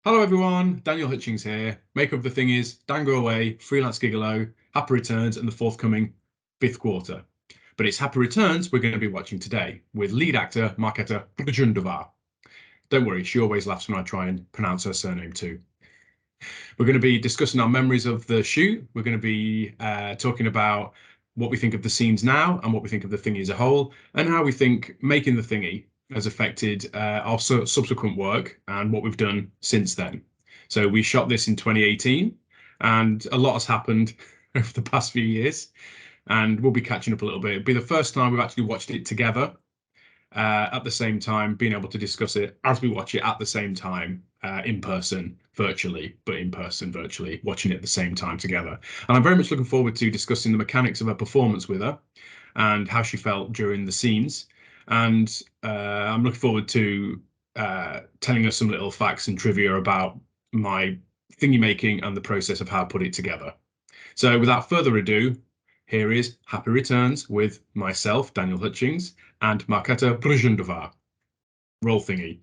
Hello everyone, Daniel Hutchings here. Make of the thing is Dan Go Away, Freelance Gigolo, Happy Returns, and the forthcoming fifth quarter. But it's Happy Returns we're going to be watching today with lead actor Markéta Brundova. Don't worry, she always laughs when I try and pronounce her surname too. We're going to be discussing our memories of the shoot. We're going to be talking about what we think of the scenes now and what we think of the thingy as a whole, and how we think making the thingy has affected our subsequent work and what we've done since then. So we shot this in 2018, and a lot has happened over the past few years, and we'll be catching up a little bit. It'll be the first time we've actually watched it together at the same time, being able to discuss it as we watch it at the same time, in person, virtually, but in person, virtually, watching it at the same time together. And I'm very much looking forward to discussing the mechanics of her performance with her and how she felt during the scenes. And I'm looking forward to telling us some little facts and trivia about my thingy making and the process of how I put it together. So without further ado, here is Happy Returns with myself, Daniel Hutchings, and Markéta Brundova. Roll thingy.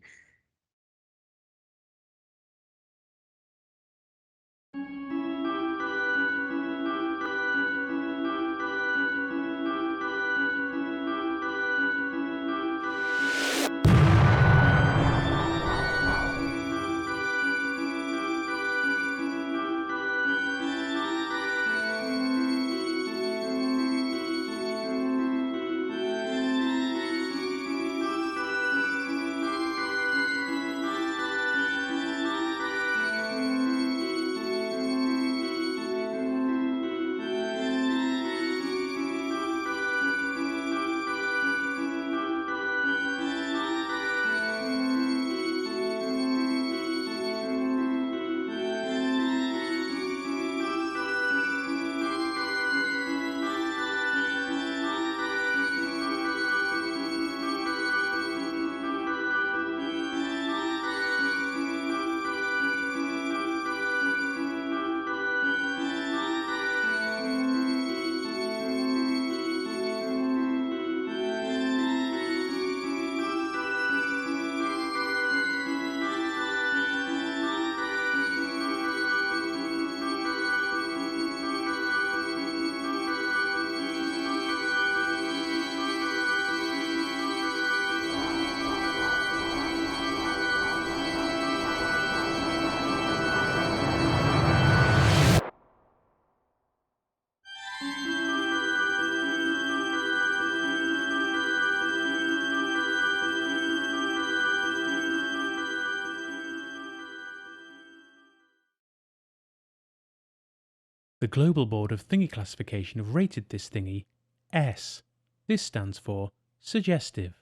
The Global Board of Thingy Classification have rated this thingy S. This stands for suggestive.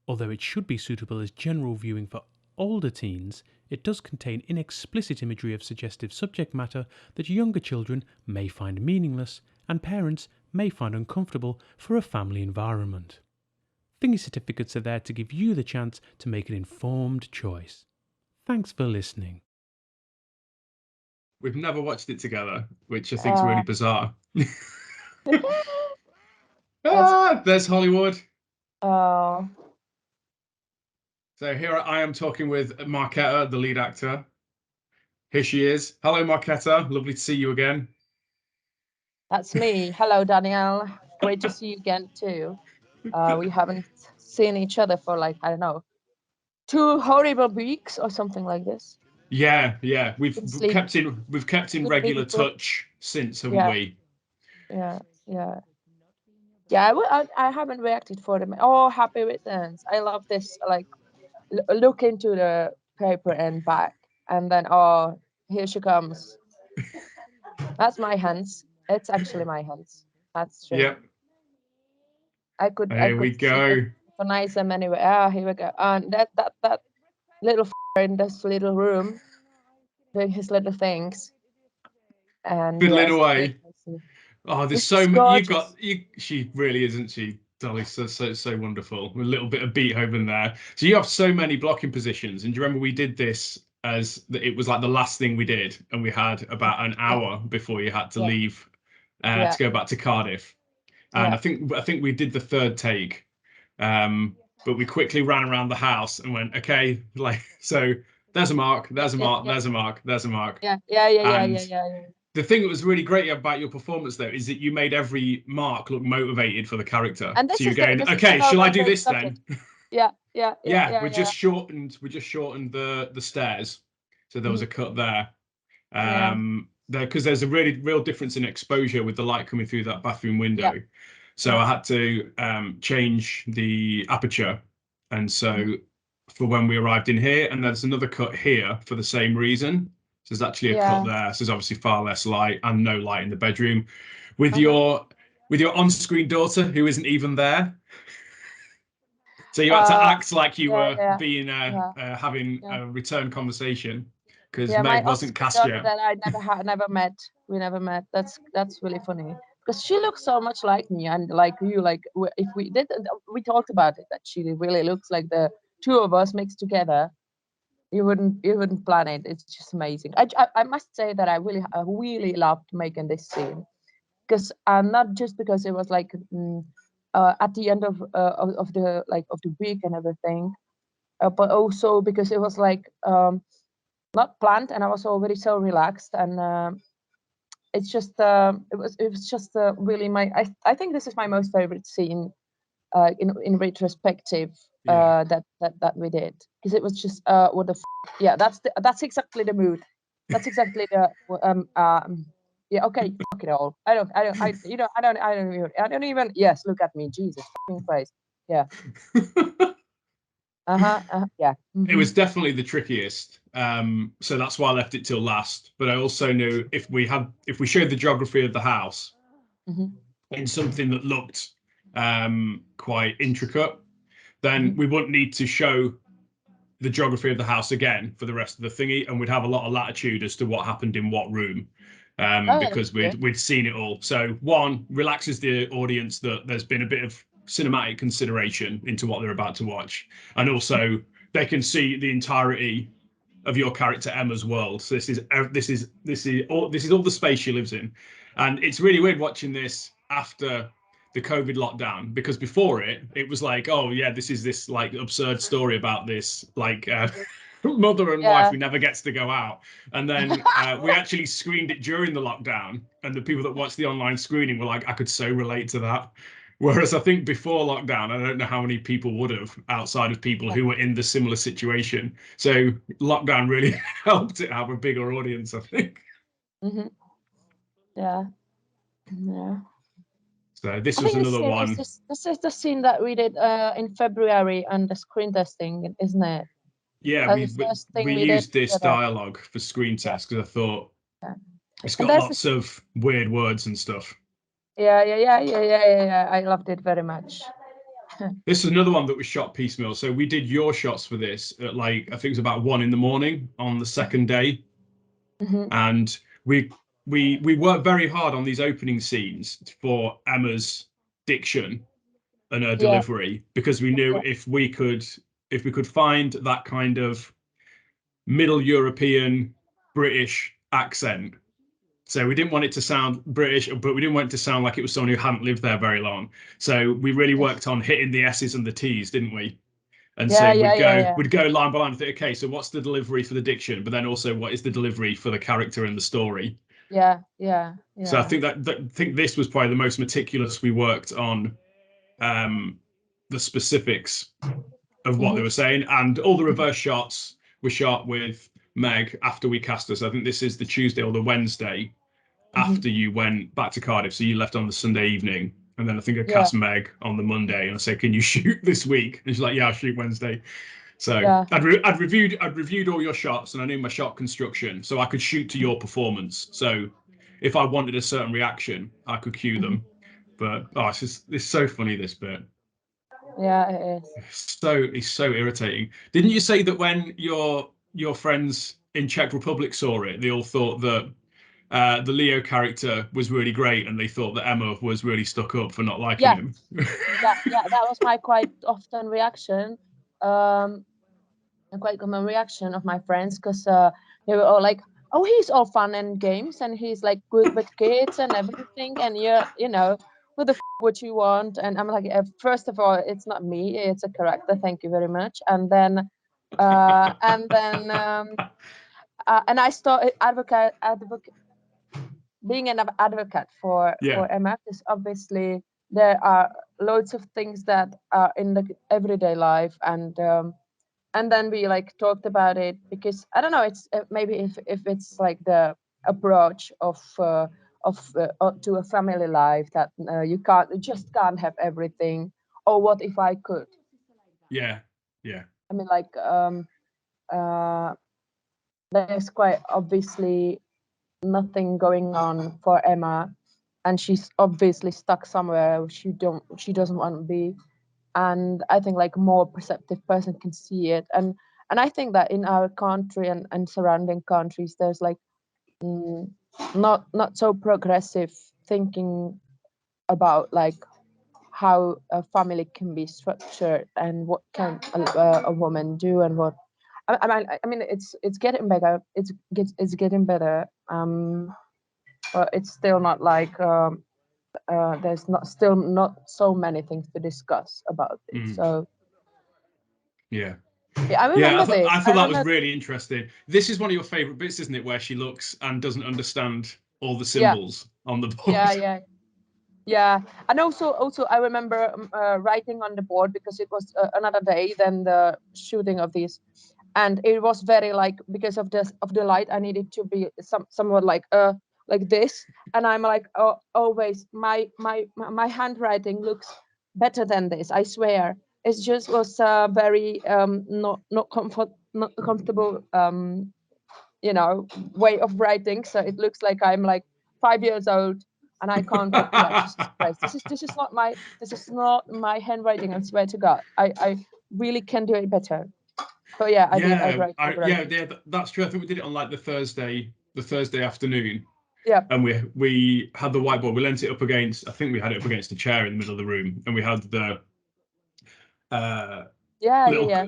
Although it should be suitable as general viewing for older teens, it does contain inexplicit imagery of suggestive subject matter that younger children may find meaningless and parents may find uncomfortable for a family environment. Thingy certificates are there to give you the chance to make an informed choice. Thanks for listening. We've never watched it together, which I think is really bizarre. There's Hollywood. Oh. So here I am talking with Markéta, the lead actor. Here she is. Hello, Markéta. Lovely to see you again. That's me. Hello, Daniel. Great to see you again too. We haven't seen each other for like, I don't know, 2 horrible weeks or something like this. Yeah. We've kept in regular touch since, haven't we? Yeah. I haven't reacted for them. Oh, Happy Returns. I love this. Like, look into the paper and back, and then here she comes. That's my hands. It's actually my hands. That's true. Yep. Here we go. Recognize them anyway. Here we go. And that little in this little room doing his little things. And fiddling away. Oh, there's so much. She really isn't she? Dolly's so wonderful. A little bit of Beethoven there. So you have so many blocking positions. And do you remember we did this as it was like the last thing we did, and we had about an hour before you had to leave to go back to Cardiff. And I think we did the third take, but we quickly ran around the house and went, okay, like so. There's a mark. There's a Yeah, mark. yeah. There's a mark. There's a mark. Yeah. And the thing that was really great about your performance, though, is that you made every mark look motivated for the character. And this so you're is going, this is okay, the shall I moment do where it this started. then? Yeah. we just shortened the stairs, so there was a cut there. Because there's a really real difference in exposure with the light coming through that bathroom window. So I had to change the aperture, and so for when we arrived in here, and there's another cut here for the same reason. So there's actually a cut there. So there's obviously far less light and no light in the bedroom. With your on-screen daughter who isn't even there. So you had to act like you were being having a return conversation because Meg wasn't cast yet. That I never met. We never met. That's really funny because she looks so much like me and like you. Like if we talked about it that she really looks like the two of us mixed together. You wouldn't plan it. It's just amazing. I must say that I really loved making this scene because not just because it was like at the end of the week and everything, but also because it was like not planned and I was already so relaxed and it's just it was just really I think this is my most favorite scene in retrospective that we did because it was just what the yeah that's exactly the mood. That's exactly the yeah, okay, fuck it all. I don't even yes, look at me, Jesus fucking Christ. Yeah. Yeah. It was definitely the trickiest. So that's why I left it till last. But I also knew if we showed the geography of the house in something that looked quite intricate, then we wouldn't need to show the geography of the house again for the rest of the thingy, and we'd have a lot of latitude as to what happened in what room. Because we'd seen it all. So one relaxes the audience that there's been a bit of cinematic consideration into what they're about to watch, and also they can see the entirety of your character Emma's world. So this is all the space she lives in, and it's really weird watching this after the COVID lockdown because before it was like, oh yeah, this is this like absurd story about this like mother and wife who never gets to go out, and then we actually screened it during the lockdown, and the people that watched the online screening were like, I could so relate to that. Whereas I think before lockdown, I don't know how many people would have outside of people who were in the similar situation. So lockdown really helped it have a bigger audience, I think. Yeah. So this was another one. This is the scene that we did in February on the screen testing, isn't it? Yeah, we used this dialogue for screen test because I thought it's got lots of weird words and stuff. Yeah. I loved it very much. This is another one that was shot piecemeal. So we did your shots for this at like I think it was about 1 a.m. on the second day, and we worked very hard on these opening scenes for Emma's diction and her delivery because we knew if we could find that kind of Middle European British accent. So we didn't want it to sound British, but we didn't want it to sound like it was someone who hadn't lived there very long. So we really worked on hitting the S's and the T's, didn't we? And so we'd go line by line and think, okay, so what's the delivery for the diction, but then also what is the delivery for the character and the story? Yeah. So I think think this was probably the most meticulous we worked on the specifics of what they were saying, and all the reverse shots were shot with Meg after we cast her. So I think this is the Tuesday or the Wednesday after you went back to Cardiff. So you left on the Sunday evening, and then I think I cast Meg on the Monday, and I said, "Can you shoot this week?" And she's like, "Yeah, I'll shoot Wednesday." So I'd reviewed all your shots, and I knew my shot construction, so I could shoot to your performance. So if I wanted a certain reaction, I could cue them. But it's so funny, this bit. Yeah, it is. It's so irritating. Didn't you say that when your friends in Czech Republic saw it, they all thought that the Leo character was really great, and they thought that Emma was really stuck up for not liking him? That was my quite often reaction. A quite common reaction of my friends because they were all like, "Oh, he's all fun and games, and he's like good with kids and everything, and you know, who the would you want?" And I'm like, first of all, it's not me, it's a character. Thank you very much. And then And then and I started being an advocate for Emma, because obviously there are loads of things that are in the everyday life, and then we like talked about it, because I don't know, it's maybe if it's like the approach of to a family life, that you just can't have everything, or what if I could. Yeah. I mean, like there's quite obviously nothing going on for Emma, and she's obviously stuck somewhere she doesn't want to be. And I think like a more perceptive person can see it, and I think that in our country and surrounding countries, there's like not so progressive thinking about like how a family can be structured, and what can a woman do, and what I mean it's getting better, it's getting better, but it's still not like there's still not so many things to discuss about it. So yeah, I remember this. I thought that was really interesting. This is one of your favorite bits, isn't it, where she looks and doesn't understand all the symbols on the board? Yeah, and also I remember writing on the board, because it was another day than the shooting of these, and it was very like, because of the light, I needed to be somewhat like this, and I'm like, oh, always my handwriting looks better than this, I swear. It just was very not comfortable way of writing, so it looks like I'm like 5 years old, and I can't yeah, Jesus Christ, this is not my handwriting, I swear to God. I really can do it better. So yeah, I did. I write That's true. I think we did it on like the Thursday afternoon. Yeah. And we had the whiteboard. We leant it up against. I think we had it up against a chair in the middle of the room, and we had the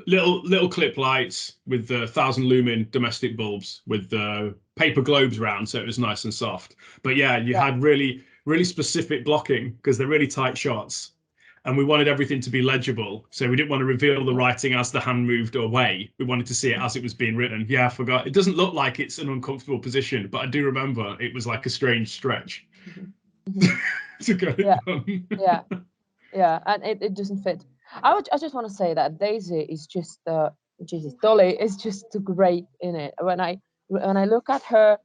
little clip lights with the 1,000 lumen domestic bulbs with the paper globes round, so it was nice and soft. But yeah, you had really specific blocking, because they're really tight shots, and we wanted everything to be legible, so we didn't want to reveal the writing as the hand moved away. We wanted to see it as it was being written. Yeah, I forgot. It doesn't look like it's an uncomfortable position, but I do remember it was like a strange stretch to get it done. And it doesn't fit. I just want to say that Daisy is just Jesus, Dolly is just great in it. When I look at her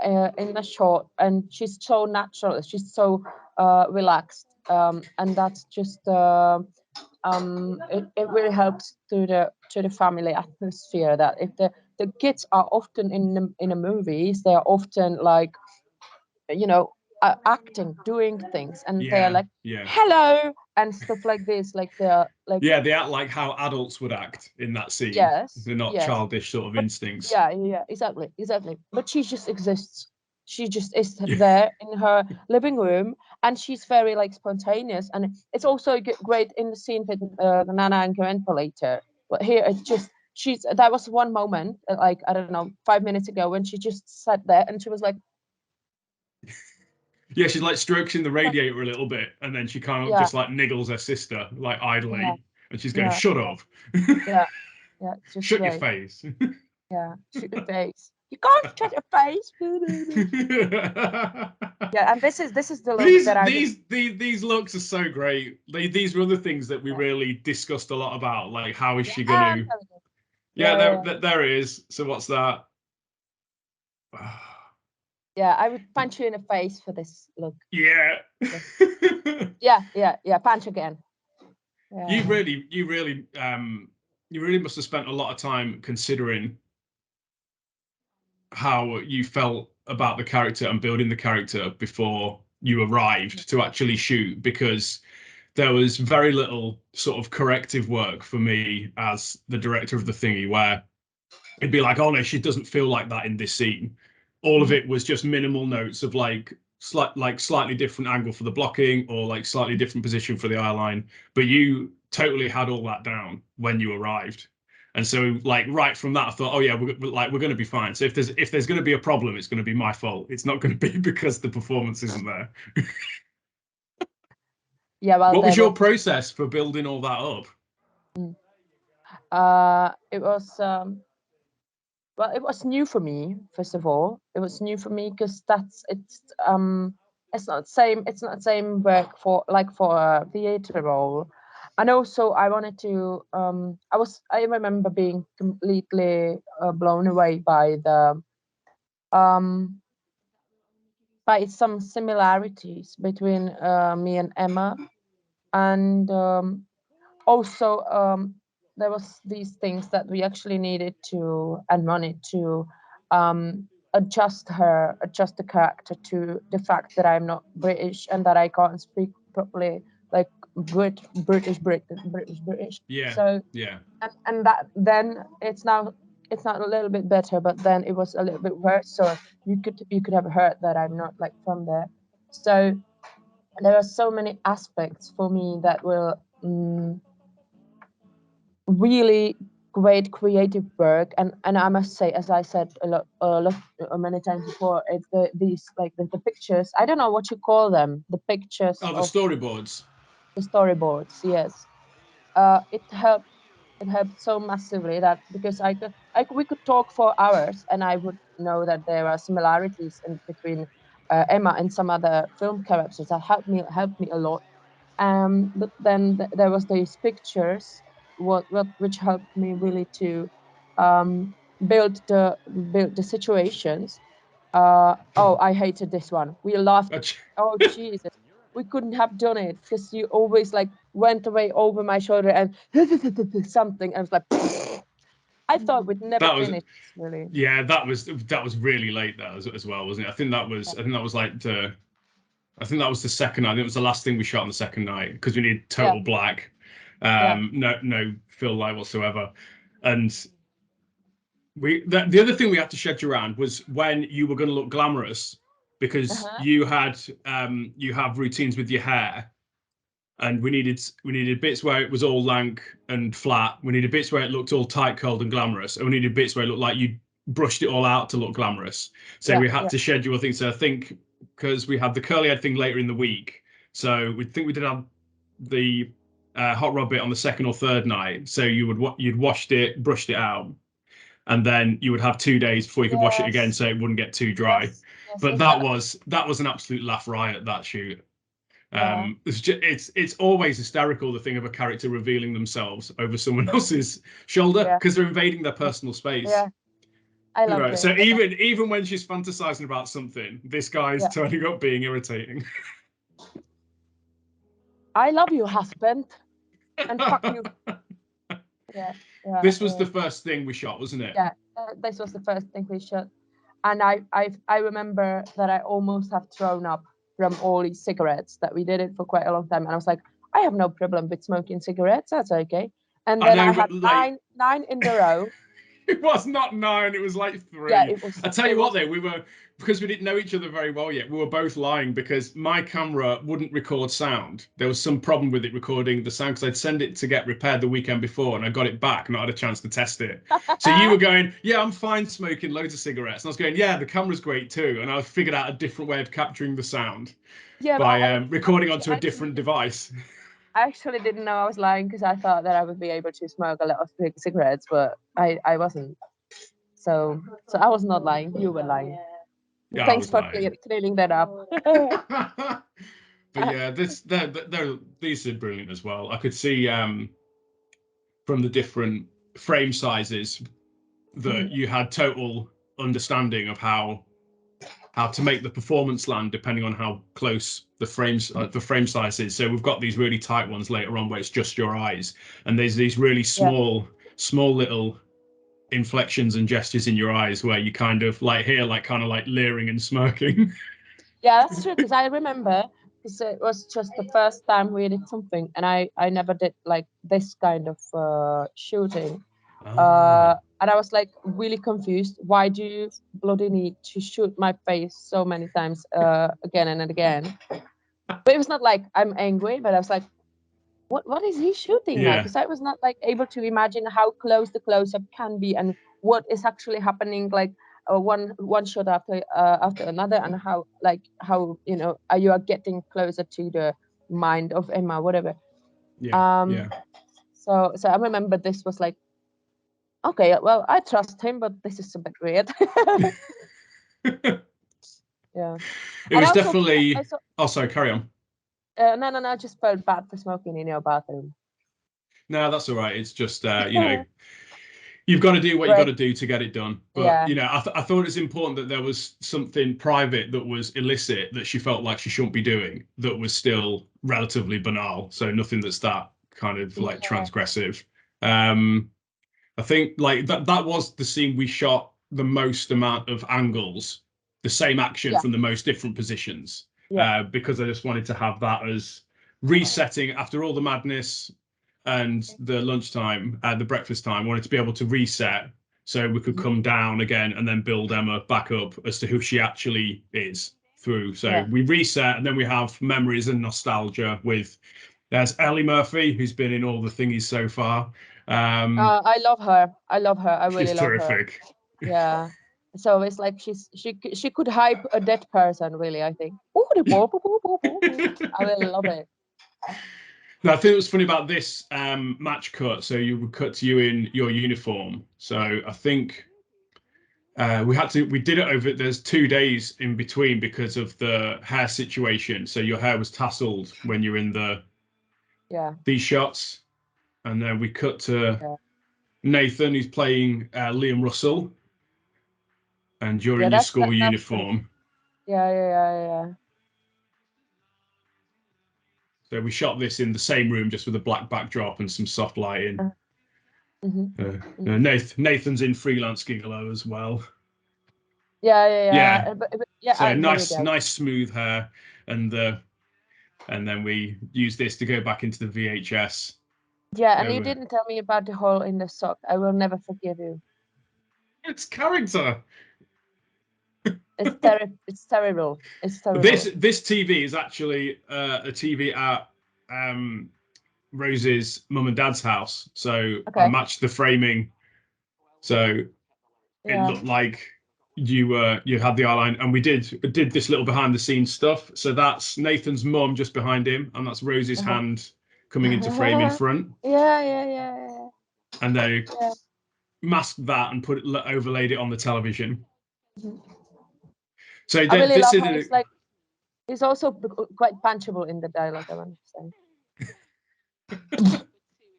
in the shot, and she's so natural, she's so relaxed, and that's just it really helps to the family atmosphere. That if the kids are often in the movies, they are often like, acting, doing things, and they're like, hello, and stuff like this, like they're like, they act like how adults would act in that scene. They're not childish sort of instincts. Exactly, but she just exists. She just is there in her living room, and she's very like spontaneous, and it's also great in the scene with Nana and Grandpa later. But here it's just, that was one moment, like, I don't know, 5 minutes ago, when she just sat there and she was like, yeah, she's like stroking the radiator a little bit, and then she kind of just like niggles her sister like idly, and she's going, shut up. It's just shut great. your face. Shut your face. You can't shut your face. And this is the look these looks are so great. These were other things that we really discussed a lot about, like how is she gonna? There it is. So what's that? I would punch you in the face for this look. Yeah. Punch again. You really must have spent a lot of time considering how you felt about the character and building the character before you arrived to actually shoot, because there was very little sort of corrective work for me as the director of the thingy, where it'd be like, oh no, she doesn't feel like that in this scene. All of it was just minimal notes of like slightly different angle for the blocking, or like slightly different position for the eye line. But you totally had all that down when you arrived. And so like right from that, I thought, oh yeah, we're going to be fine. So if there's going to be a problem, it's going to be my fault. It's not going to be because the performance isn't there. Well, what was your process for building all that up? It was well, it was new for me. First of all, it was new for me because it's not same. It's not same work for like for a theater role, and also I wanted to. I remember being completely blown away um by some similarities between me and Emma, and also there was these things that we actually needed to and wanted to adjust the character to the fact that I'm not British and that I can't speak properly like British. Yeah, So yeah. and that then it's not a little bit better, but then it was a little bit worse. So you could have heard that I'm not like from there. So there are so many aspects for me that will really great creative work, and I must say, as I said many times before, it's these like the pictures. I don't know what you call them. The pictures Oh, the of storyboards. the storyboards. Yes, it helped. It helped so massively that because we could talk for hours, and I would know that there are similarities in between Emma and some other film characters that helped me a lot. But then there was these pictures, which helped me really to um, build the situations. Oh, I hated this one. We laughed. Oh Jesus, we couldn't have done it because you always like went away over my shoulder and something. I was like, I thought we'd never That was finish. Really, yeah. That was really late. That as well, wasn't it? I think that was like the. I think that was the second night. I think it was the last thing we shot on the second night because we needed yeah, total black, yeah, no fill light whatsoever, and the other thing we had to schedule around was when you were going to look glamorous because uh-huh. you have routines with your hair, and we needed bits where it was all lank and flat. We needed bits where it looked all tight, cold, and glamorous, and we needed bits where it looked like you brushed it all out to look glamorous. So Yeah, we had yeah, to schedule things. So I think because we had the curly head thing later in the week, so we think we did have the hot rod bit on the second or third night. So you'd washed it, brushed it out, and then you would have 2 days before you could wash it again, yes, so it wouldn't get too dry. yes, yes, But exactly. that was an absolute laugh riot, that shoot. Yeah, It's always hysterical, the thing of a character revealing themselves over someone else's shoulder yeah, because they're invading their personal space. yeah. I You loved know, it. so even when she's fantasizing about something, this guy's Yeah, turning up being irritating. I love you, husband, and fuck you. Yeah, yeah, This was yeah. the first thing we shot, wasn't it? Yeah, this was the first thing we shot, and I remember that I almost have thrown up from all these cigarettes that we did it for quite a long time, and I was like, I have no problem with smoking cigarettes. That's okay. And I then I know, had but like nine in the row. it was not 9, it was like Yeah, 3. it was. I tell It you what, was. though, we were because we didn't know each other very well yet. We were both lying because my camera wouldn't record sound. There was some problem with it recording the sound because I'd send it to get repaired the weekend before, and I got it back, not had a chance to test it. So you were going, "Yeah, I'm fine smoking loads of cigarettes," and I was going, "Yeah, the camera's great too." And I figured out a different way of capturing the sound Yeah, but by recording onto a I actually different device. I actually didn't know I was lying because I thought that I would be able to smoke a lot of cigarettes, but I wasn't. So I was not lying. You were lying. Yeah, I Thanks was for lying. clearing that up. But yeah, these are brilliant as well. I could see from the different frame sizes that Mhm. you had total understanding of how to make the performance land depending on how close the frame size is. So we've got these really tight ones later on where it's just your eyes, and there's these really Yeah, small little inflections and gestures in your eyes where you kind of like here like kind of like leering and smirking. yeah, that's true. Because I remember, because it was just the first time we did something, and I never did like this kind of shooting. Ah, And I was like really confused. Why do you bloody need to shoot my face so many times again and again? But it was not like I'm angry, but I was like, what is he shooting now? yeah, Because I was not like able to imagine how close the close up can be and what is actually happening, like one shot after another, and how you are getting closer to the mind of Emma, whatever. yeah, Um, yeah. so I remember this was like Okay, well, I trust him, but this is a bit weird. Yeah. It And was also, definitely. I saw, Oh, sorry. Carry on. no, I just felt bad for smoking in your bathroom. No, that's all right. It's just you've got to do what you got Great. to do to get it done. But Yeah. I thought it's important that there was something private that was illicit that she felt like she shouldn't be doing that was still relatively banal. So nothing that's that kind of like Yeah. transgressive. I think like that was the scene we shot the most amount of angles, the same action Yeah. from the most different positions. Yeah. Because I just wanted to have that as resetting after all the madness and the lunchtime, the breakfast time. I wanted to be able to reset so we could Mhm. come down again and then build Emma back up as to who she actually is through. So Yeah. we reset and then we have memories and nostalgia with there's Ellie Murphy, who's been in all the thingies so far. I love her. I love her. I She's really love her. terrific. Yeah. So it's like she could hype a dead person, really, I think. I really love it. Now, I think it was funny about this match cut. So you would cut to you in your uniform. So I think we did it over, there's 2 days in between because of the hair situation. So your hair was tasseled when you're in Yeah. these shots. And then we cut to Yeah. Nathan, who's playing Liam Russell, and you're Yeah, in your school that's funny. uniform. Yeah. So we shot this in the same room, just with a black backdrop and some soft lighting. Nathan's in Freelance Gigolo as well. Yeah. But yeah, So there we go. nice smooth hair, and then we use this to go back into the VHS. Yeah, and you didn't tell me about the hole in the sock. I will never forgive you. It's character. It's terrible. It's terrible. It's terrible. This TV is actually a TV at Rose's mum and dad's house. So I Okay. matched the framing. So it looked like you had the eyeline, and we did this little behind the scenes stuff. So that's Nathan's mum just behind him, and that's Rose's hand coming into frame in front. Yeah. And they Yeah. masked that and overlaid it on the television. Mhm. So I really this love is how it's like he's also quite punchable in the dialogue, I want to say.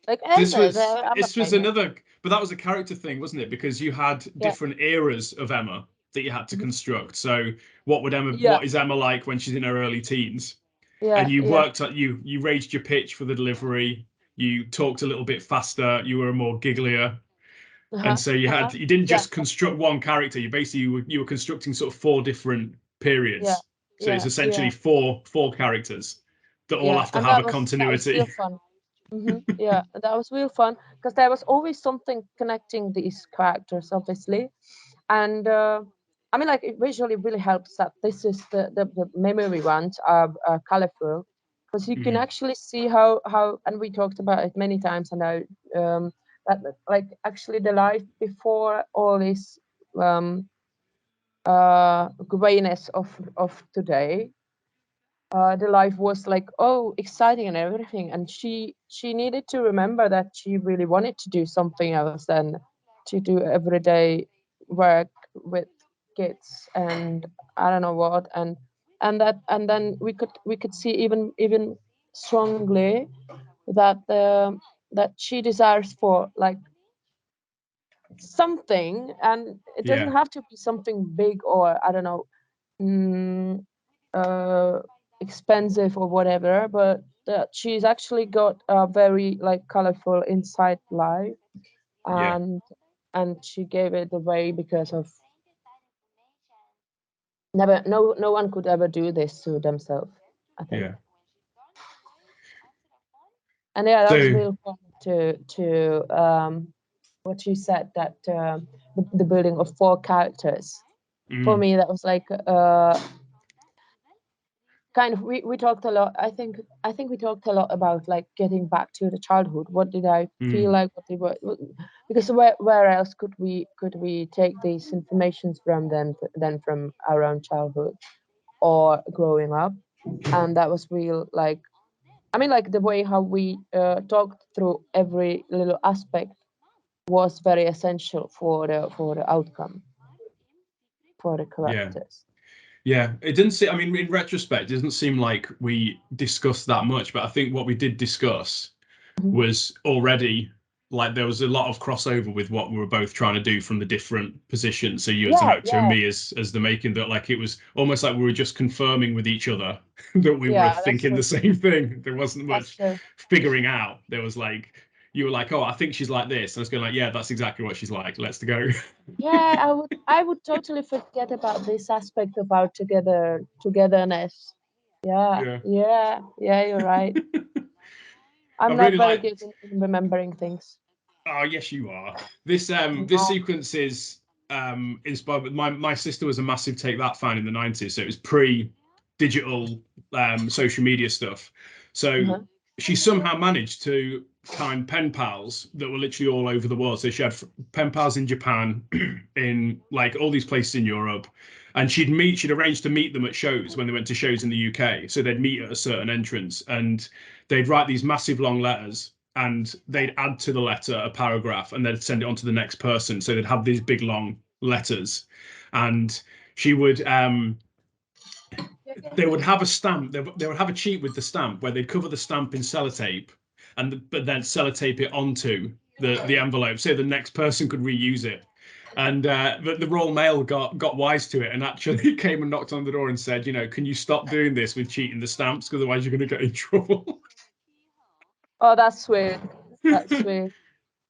Like this was I'm this was famous. another, but that was a character thing, wasn't it? Because you had different eras of Emma that you had to construct. So what is Emma like when she's in her early teens? And you worked at you raised your pitch for the delivery, you talked a little bit faster, you were more gigglier. And so you didn't just construct one character, you were constructing sort of 4 different periods. So it's essentially four characters that all have to And have a that was real continuity. fun. Yeah, that was real fun because there was always something connecting these characters, obviously. And I mean, like, it visually really helps that this is the memory ones are colorful because you can actually see how, and we talked about it many times, and I that like actually the life before all this grayness of today, the life was like, oh, exciting and everything, and she needed to remember that she really wanted to do something else than to do everyday work with kids and I don't know what, and then we could see even strongly that that she desires for like something, and it doesn't have to be something big or I don't know, mm, uh, expensive or whatever, but she's actually got a very like colorful inside life, Yeah. and she gave it away because of no one could ever do this to themselves, I think. Yeah. And yeah, that was So real fun to what you said, that the building of 4 characters. For me, that was like kind of we talked a lot. I think we talked a lot about like getting back to the childhood. What did I feel like? What they were, because where else could we take these informations from than from our own childhood or growing up? And that was real. Like, I mean, like the way how we talked through every little aspect was very essential for the outcome for the characters. Yeah, it didn't seem, I mean, in retrospect, it doesn't seem like we discussed that much, but I think what we did discuss Mhm. was already like there was a lot of crossover with what we were both trying to do from the different positions. So you as an actor and me as the making, that like it was almost like we were just confirming with each other that we were thinking the same thing. There wasn't much figuring out. There was like you were like, oh, I think she's like this. And I was going like, yeah, that's exactly what she's like. Let's go. Yeah, I would totally forget about this aspect about togetherness. Yeah, you're right. I'm not really very good in remembering things. Oh yes, you are. This sequence is inspired. My sister was a massive Take That fan in the 90s, so it was pre-digital social media stuff. So she somehow managed to find pen pals that were literally all over the world. So she had pen pals in Japan, in like all these places in Europe, and she'd arranged to meet them at shows when they went to shows in the UK. So they'd meet at a certain entrance, and they'd write these massive long letters, and they'd add to the letter a paragraph, and they'd send it on to the next person. So they'd have these big long letters, and she would they would have a stamp. They would have a cheat with the stamp where they'd cover the stamp in sellotape, but then sellotape it onto the envelope so the next person could reuse it. And the Royal Mail got wise to it and actually came and knocked on the door and said, you know, can you stop doing this with cheating the stamps, because otherwise you're going to get in trouble. Oh, that's sweet. That's sweet.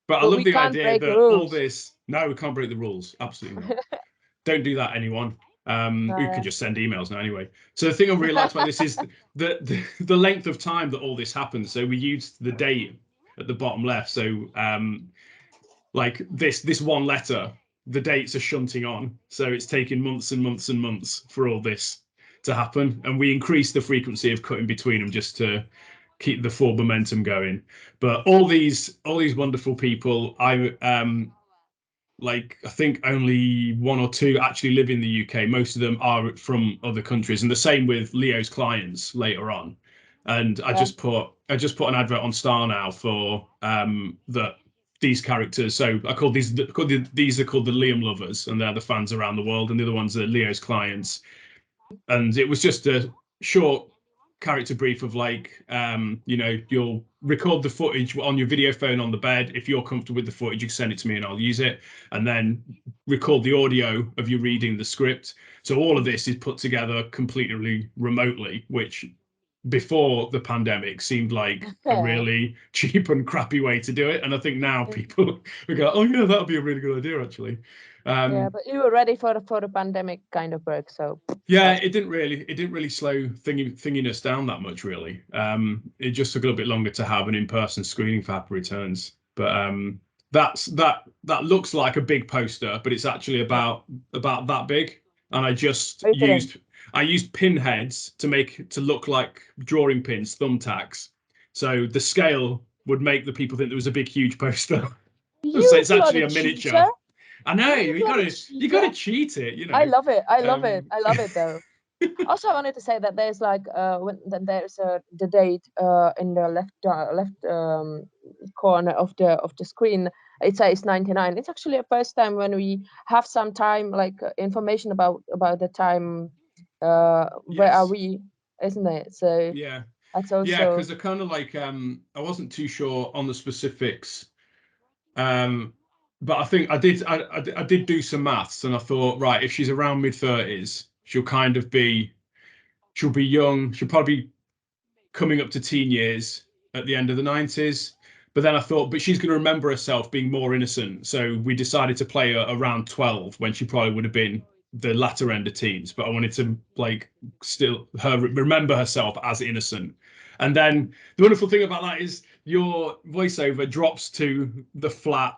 But I love the idea that all this. No, we can't break the rules. Absolutely not. Don't do that, anyone. We could just send emails now anyway. So the thing I really liked about this is the length of time that all this happened. So we used the date at the bottom left. So like this one letter, the dates are shunting on. So it's taken months and months and months for all this to happen. And we increased the frequency of cutting between them just to keep the full momentum going. But all these wonderful people, I think only one or two actually live in the UK. Most of them are from other countries, and the same with Leo's clients later on. And I just put an advert on Star now for that these characters. So I called these are called the Liam lovers, and they're the fans around the world, and the other ones are Leo's clients. And it was just a short character brief of like, you know, you'll record the footage on your video phone on the bed. If you're comfortable with the footage, you can send it to me and I'll use it. And then record the audio of you reading the script. So all of this is put together completely remotely, which before the pandemic seemed like a really cheap and crappy way to do it. And I think now people will go, oh yeah, that'll be a really good idea actually. Yeah, but you were ready for the pandemic kind of work, so yeah, it didn't really slow thinginess down that much really. It just took a little bit longer to have an in-person screening for Happy Returns. But that looks like a big poster, but it's actually about that big. And I just used pinheads to look like drawing pins, thumbtacks. So the scale would make the people think there was a big, huge poster. So it's actually a miniature. I know you gotta cheat it, you know. I love it. I love it though. Also, I wanted to say that there's like there's the date in the left corner of the screen. It says 99. It's actually the first time when we have some time, like information about the time. Where are we? Isn't it? So yeah, that's also because they're kind of like I wasn't too sure on the specifics. But I think I did do some maths, and I thought, right, if she's around mid-30s, she'll be young. She'll probably be coming up to teen years at the end of the 90s. But then I thought, but she's going to remember herself being more innocent. So we decided to play her around 12 when she probably would have been the latter end of teens. But I wanted to like still her remember herself as innocent. And then the wonderful thing about that is your voiceover drops to the flat,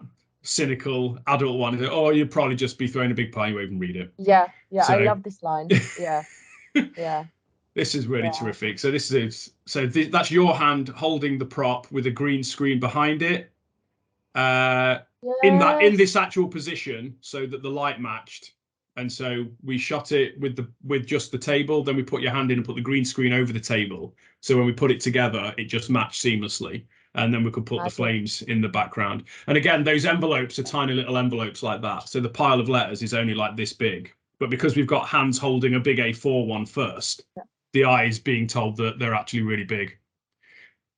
cynical adult one. Oh, you'd probably just be throwing a big pie. You won't even read it. Yeah, I love this line. Yeah, yeah. This is really terrific. So that's your hand holding the prop with a green screen behind it. In this actual position, so that the light matched. And so we shot it with just the table. Then we put your hand in and put the green screen over the table. So when we put it together, it just matched seamlessly. and then we could put the flames in the background. And again, those envelopes are tiny little envelopes like that. So the pile of letters is only like this big. But because we've got hands holding a big A4 one first, the eye is being told that they're actually really big.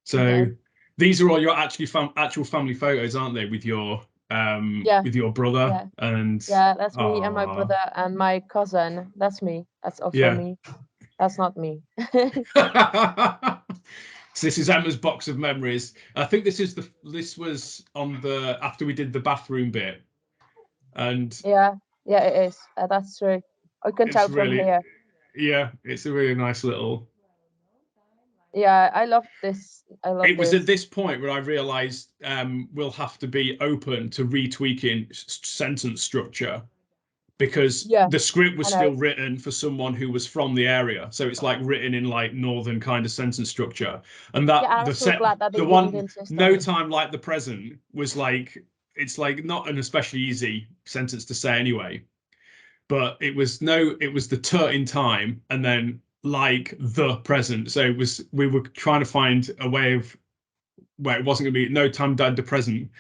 So these are all your actual family photos, aren't they? With your brother and that's me and my brother and my cousin. That's me. That's also me. That's not me. So this is Emma's box of memories. I think this was on the after we did the bathroom bit, and yeah, it is. That's true. I can tell from here. Yeah, it's a really nice little. Yeah, I love this. It was at this point where I realised we'll have to be open to retweaking sentence structure, because the script was still written for someone who was from the area, so it's like written in like northern kind of sentence structure, and that I'm so glad that the one no time like the present was like, it's like not an especially easy sentence to say anyway, but it was the tut in time and then like the present, so we were trying to find a way of where it wasn't going to be no time died the present,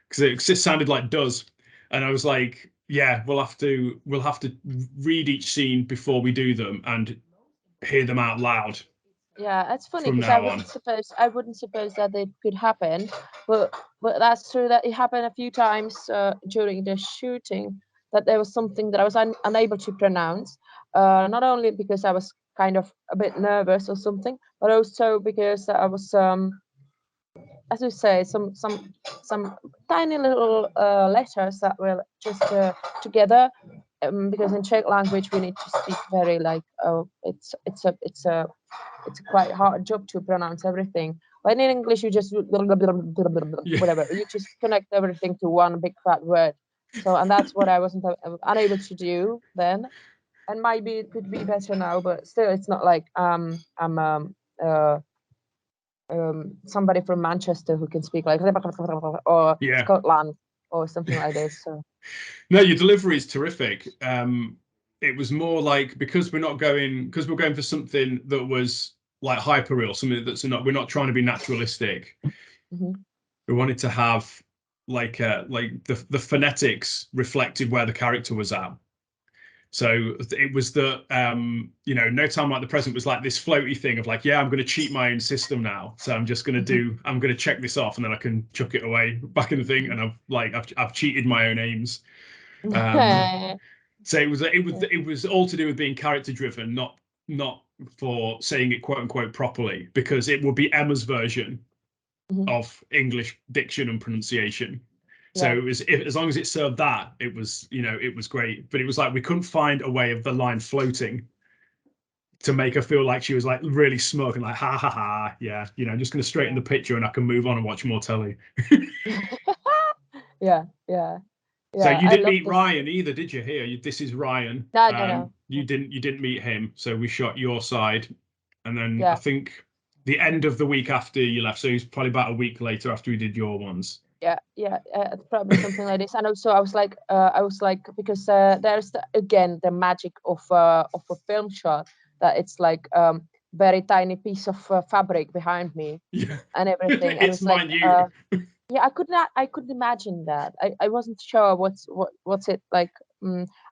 because it just sounded like does, and I was like, yeah, we'll have to read each scene before we do them and hear them out loud. Yeah, it's funny because I wouldn't suppose that it could happen, but that's true that it happened a few times during the shooting, that there was something that I was unable to pronounce, not only because I was kind of a bit nervous or something, but also because I was as you say, some tiny little letters that were just together, because in Czech language we need to speak very like it's a quite hard job to pronounce everything. But in English you just whatever, you just connect everything to one big fat word. So, and that's what I wasn't unable to do then, and maybe it could be better now, but still it's not like I'm somebody from Manchester who can speak like or Scotland or something like this. So no, your delivery is terrific. It was more like, because we're going for something that was like hyper real, something that's not, we're not trying to be naturalistic. We wanted to have like the phonetics reflected where the character was at. So it was the no time like the present was like this floaty thing of like, yeah, I'm going to cheat my own system now, so I'm just going to I'm going to check this off and then I can chuck it away back in the thing, and I've cheated my own aims. So it was all to do with being character driven, not for saying it quote unquote properly, because it would be Emma's version of English diction and pronunciation. So it was, as long as it served that, it was it was great. But it was like we couldn't find a way of the line floating to make her feel like she was like really smug and like ha ha ha, yeah, I'm just going to straighten the picture and I can move on and watch more telly. yeah. So you didn't meet Ryan either, did you? Here, this is Ryan. No. You didn't meet him. So we shot your side, and then I think the end of the week after you left. So it was probably about a week later after we did your ones. Yeah, probably something like this. And also I was like, because there's again the magic of a film shot, that it's like very tiny piece of fabric behind me, and everything. And it's like yeah, I couldn't imagine that. I wasn't sure what's it like.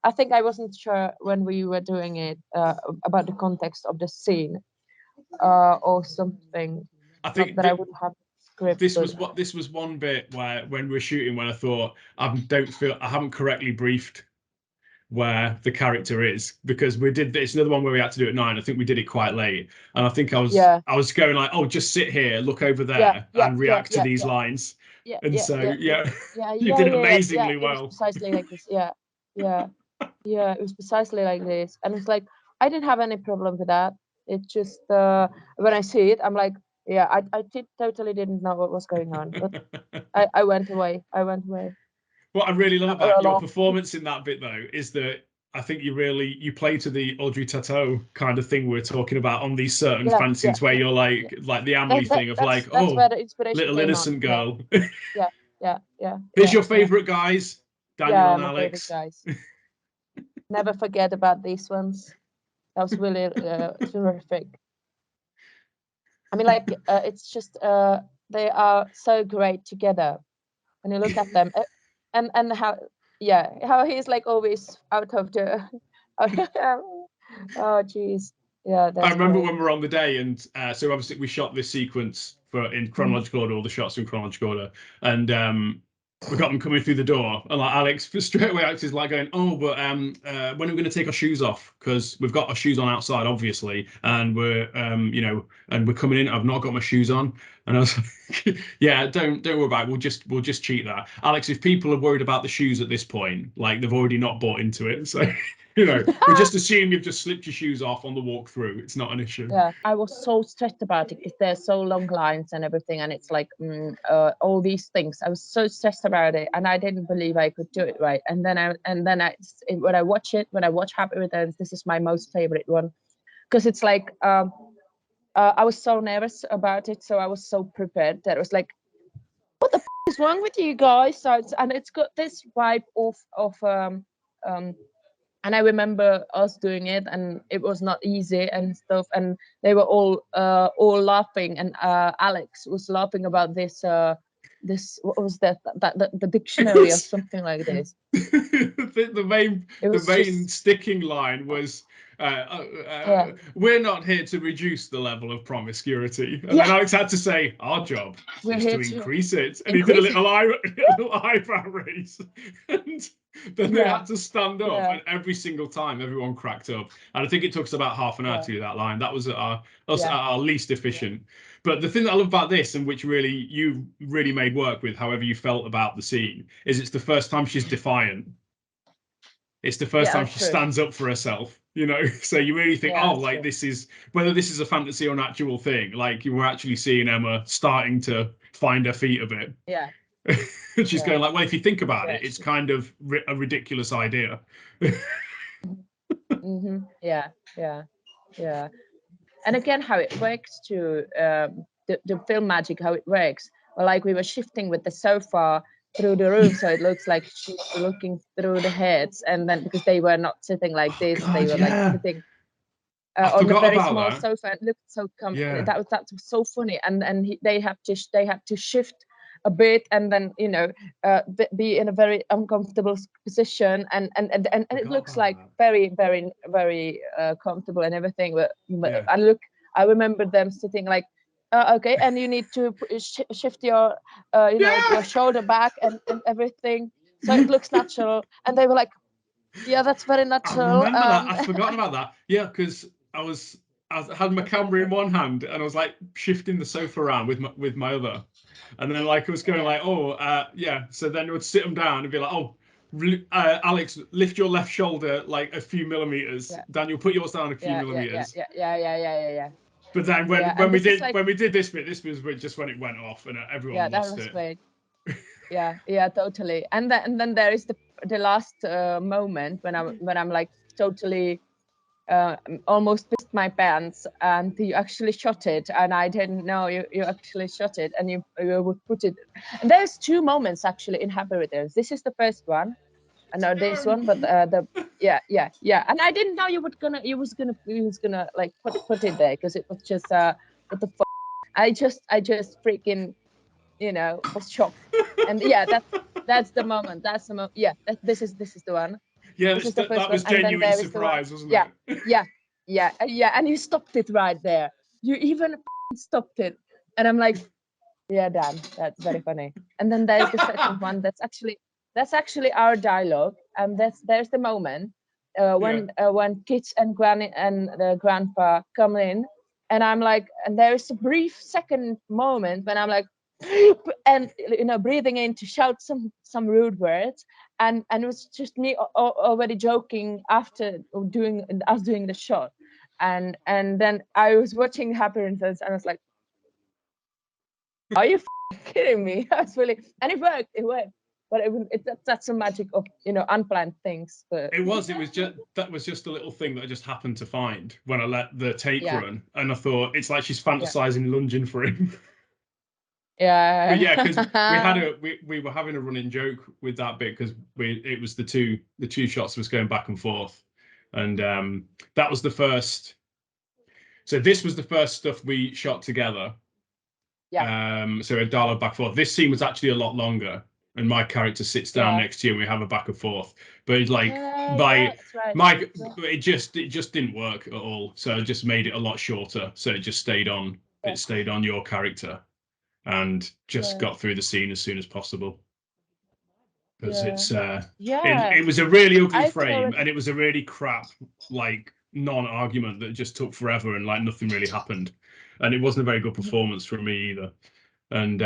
I think I wasn't sure when we were doing it about the context of the scene or something. I think that I would have script. This was one bit where when we were shooting, when I thought I haven't correctly briefed where the character is, because we did this another one where we had to do it at 9. I think we did it quite late, and I think I was going like, oh, just sit here, look over there, and react to these lines. You did it amazingly well. It was precisely like this. It was precisely like this, and it's like I didn't have any problem with that. It just when I see it, I'm like, I totally didn't know what was going on, but I went away. What I really love about your performance in that bit, though, is that I think you play to the Audrey Tautou kind of thing we're talking about on these certain fancies where you're like the Amelie thing of like, oh, little innocent girl. Yeah. Here's your favorite guys, Daniel and Alex. Guys. Never forget about these ones. That was really terrific. I mean, like it's just they are so great together. And you look at them, and how he's like always out of the. Oh jeez, yeah, I that's remember great. when we were on the day, and so obviously we shot this sequence in chronological order, all the shots in chronological order, and we got them coming through the door, and like Alex straight away, Alex is like going, "Oh, but when are we going to take our shoes off? Because we've got our shoes on outside, obviously, and we're and we're coming in. I've not got my shoes on." And I was like, "Yeah, don't worry about it. We'll just cheat that, Alex. If people are worried about the shoes at this point, like they've already not bought into it, so." We just assume you've just slipped your shoes off on the walk through. It's not an issue. Yeah, I was so stressed about it because there's so long lines and everything, and it's like all these things. I was so stressed about it, and I didn't believe I could do it right. And then when I watch Happy Returns, this is my most favorite one because it's like I was so nervous about it, so I was so prepared that it was like, what the is wrong with you guys? So it's got this vibe of and I remember us doing it, and it was not easy and stuff, and they were all laughing, and Alex was laughing about this what was that the dictionary or something like this. the main sticking line was we're not here to reduce the level of promiscuity, and then Alex had to say our job is to increase it, and he did a little eyebrow raise, and then they had to stand up, and every single time everyone cracked up, and I think it took us about half an hour to do that line. That was at our least efficient. But the thing that I love about this, and which you really made work with however you felt about the scene, is it's the first time she's defiant. It's the first time she stands up for herself, so you really think, this is, whether this is a fantasy or an actual thing, like you were actually seeing Emma starting to find her feet a bit. Yeah. She's going like, well, if you think about it, it's kind of a ridiculous idea. Yeah. And again, how it works to the film magic, how it works. Well, like we were shifting with the sofa through the room, so it looks like she's looking through the heads, and then because they were not sitting like this, they were like sitting on a very small sofa. It looked so that was so funny, and they have to shift a bit, and then be in a very uncomfortable position, and it looks like very very very comfortable and everything, but I remember them sitting like, okay, and you need to shift your your shoulder back and everything, so it looks natural, and they were like, yeah, that's very natural. I remember that. I'd forgotten about that. Yeah, because I had my camera in one hand, and I was like shifting the sofa around with my other, and then like I was going like, so then it would sit them down and be like, Alex, lift your left shoulder like a few millimeters. Daniel, put yours down a few millimeters. Yeah. But then when we did this bit was just when it went off and everyone lost it. Great. Yeah, totally. And then there is the last moment when I'm like totally almost pissed my pants, and you actually shot it, and I didn't know you actually shot it, and you would put it. And there's two moments actually in Happy Returns. This is the first one, and not this one, but and I didn't know you was gonna like put it there, because it was just what the fuck. I just freaking was shocked. And that's the moment. This is the one. Yeah, that was genuine surprise, wasn't it? Yeah, and you stopped it right there. You even stopped it, and I'm like, yeah, Dan, that's very funny. And then there's the second one. That's actually our dialogue, and there's the moment when kids and granny and the grandpa come in, and I'm like, and there is a brief second moment when I'm like, and breathing in to shout some rude words, and it was just me already joking after doing the shot, and then I was watching Happy Returns, and I was like, are you kidding me? That's really, and it worked, but that's the magic of unplanned things. But that was just a little thing that I just happened to find when I let the take run, and I thought it's like she's fantasizing lunging for him. Yeah. But yeah, because we were having a running joke with that bit, because it was the two shots was going back and forth, and that was the first. So this was the first stuff we shot together, So a dialogue back and forth. This scene was actually a lot longer, and my character sits down next to you, and we have a back and forth. But it's like that's right. it just didn't work at all. So I just made it a lot shorter. So it just stayed on. It stayed on your character, and just got through the scene as soon as possible. Because it was a really ugly frame, and it was a really crap like non-argument that just took forever, and like nothing really happened, and it wasn't a very good performance from me either. And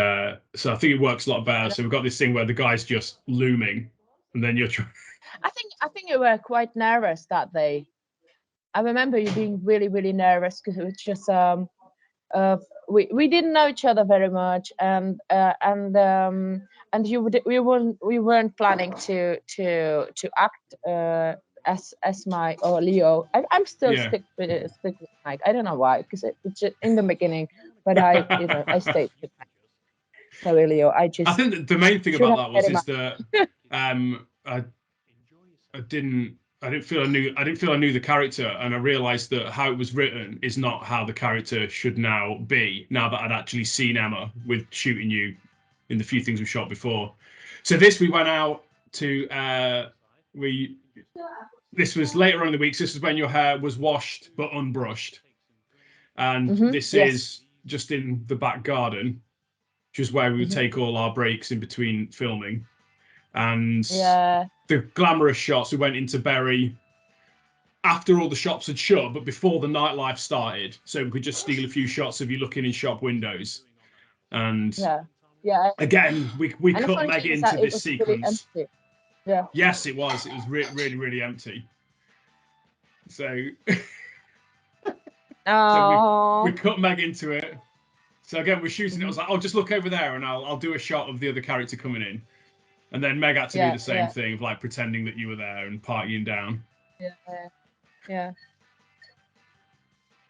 so I think it works a lot better. So we've got this thing where the guy's just looming, and then you're trying. I think you were quite nervous that day. I remember you being really, really nervous because it was just we didn't know each other very much, and we weren't planning to act as Mike or Leo. I'm still stick with Mike. I don't know why, because it's just in the beginning, but I stayed with Mike. Sorry, Leo. I think the main thing about that was that I didn't feel I knew the character, and I realized that how it was written is not how the character should now be, now that I'd actually seen Emma with shooting you in the few things we shot before. So we went out to this was later on in the week. So this is when your hair was washed but unbrushed, and this is just in the back garden, which is where we would take all our breaks in between filming. And the glamorous shots, we went into Bury after all the shops had shut, but before the nightlife started, so we could just steal a few shots of you looking in shop windows. And again, we cut Meg into this sequence. Really yes, it was really, really empty. So, so we cut Meg into it. So again, we're shooting it. I was like, oh, just look over there, and I'll do a shot of the other character coming in. And then Meg had to do the same thing of like pretending that you were there and partying down. Yeah,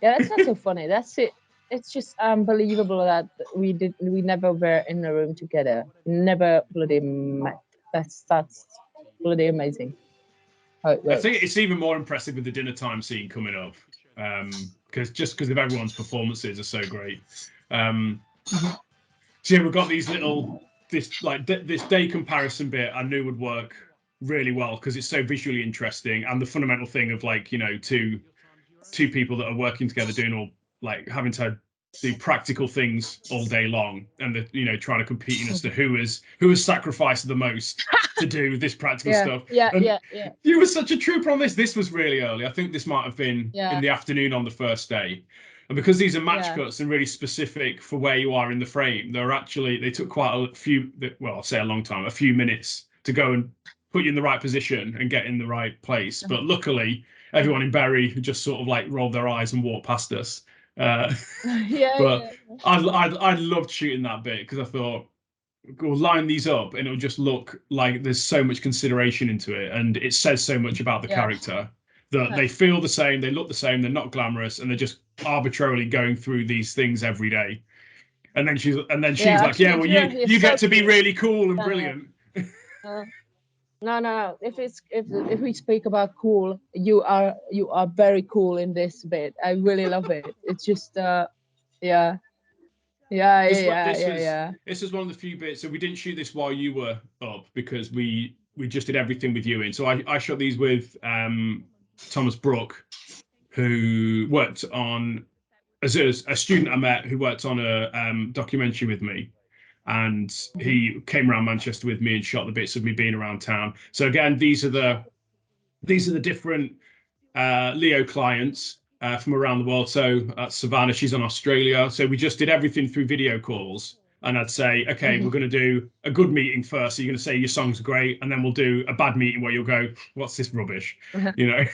that's not so funny. That's it. It's just unbelievable that we never were in a room together. Never bloody met. That's bloody amazing. How it works. I think it's even more impressive with the dinner time scene coming up, because of everyone's performances are so great. So yeah, we've got these this day comparison bit I knew would work really well because it's so visually interesting, and the fundamental thing of like, you know, two people that are working together doing all like having to do practical things all day long, and the, you know, trying to compete as to who has sacrificed the most to do this practical stuff. You were such a trooper on this. This was really early. I think this might have been in the afternoon on the first day. And because these are match cuts and really specific for where you are in the frame, they took quite a few, well, I'll say a long time, a few minutes to go and put you in the right position and get in the right place. But luckily, everyone in Bury just sort of like rolled their eyes and walked past us. I loved shooting that bit because I thought, we'll line these up and it'll just look like there's so much consideration into it, and it says so much about the character that they feel the same, they look the same, they're not glamorous, and they're just arbitrarily going through these things every day. And then she's like, yeah, well, you get to be really cool and brilliant. No. If we speak about cool, you are very cool in this bit. I really love it. It's just This is one of the few bits. So we didn't shoot this while you were up because we just did everything with you in. So I shot these with Thomas Brook, who worked on as a student I met who worked on a documentary with me, and he came around Manchester with me and shot the bits of me being around town. So again, these are the different Leo clients from around the world. So Savannah, she's on Australia. So we just did everything through video calls. And I'd say, okay, we're going to do a good meeting first. So you're going to say your song's great. And then we'll do a bad meeting where you'll go, what's this rubbish? You know?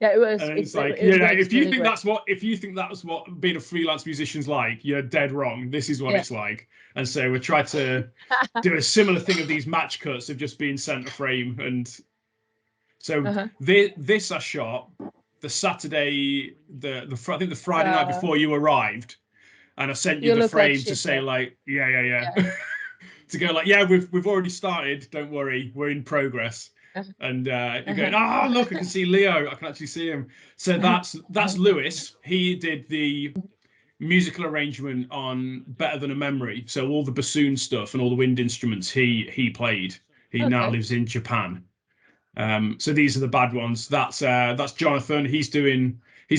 It was. And it's like, if you think that's what being a freelance musician's like, you're dead wrong. This is what it's like. And so we tried to do a similar thing of these match cuts of just being center frame. And so this I shot the Saturday, I think the Friday night before you arrived, and I sent you the frame to say like, to go like, we've already started. Don't worry, we're in progress. And you're going, oh look, I can see Leo. I can actually see him. So that's Lewis. He did the musical arrangement on Better Than a Memory. So all the bassoon stuff and all the wind instruments he played. He now lives in Japan. So these are the bad ones. That's Jonathan. He's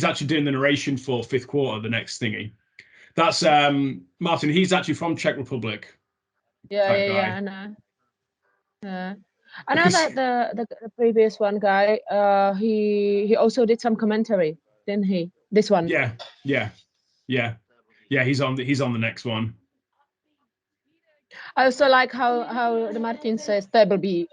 actually doing the narration for Fifth Quarter, the next thingy. That's Martin. He's actually from Czech Republic. Yeah, I know. I know that the previous one guy, he also did some commentary, didn't he? This one. Yeah. He's on the next one. I also like how the Martin says table B.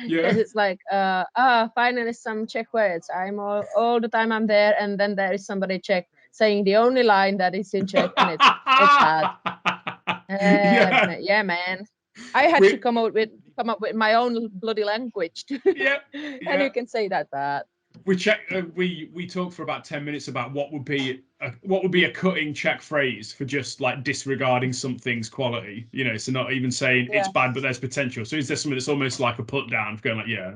Yeah. It's like finally some Czech words. I'm all the time I'm there, and then there is somebody Czech saying the only line that is in Czech, and it's bad. Yeah, man. I had to come up with my own bloody language. Yeah. And you can say that bad. We talked for about 10 minutes about what would be a cutting Czech phrase for just like disregarding something's quality, you know, so not even saying it's bad but there's potential. So is there something that's almost like a put down, going like, yeah,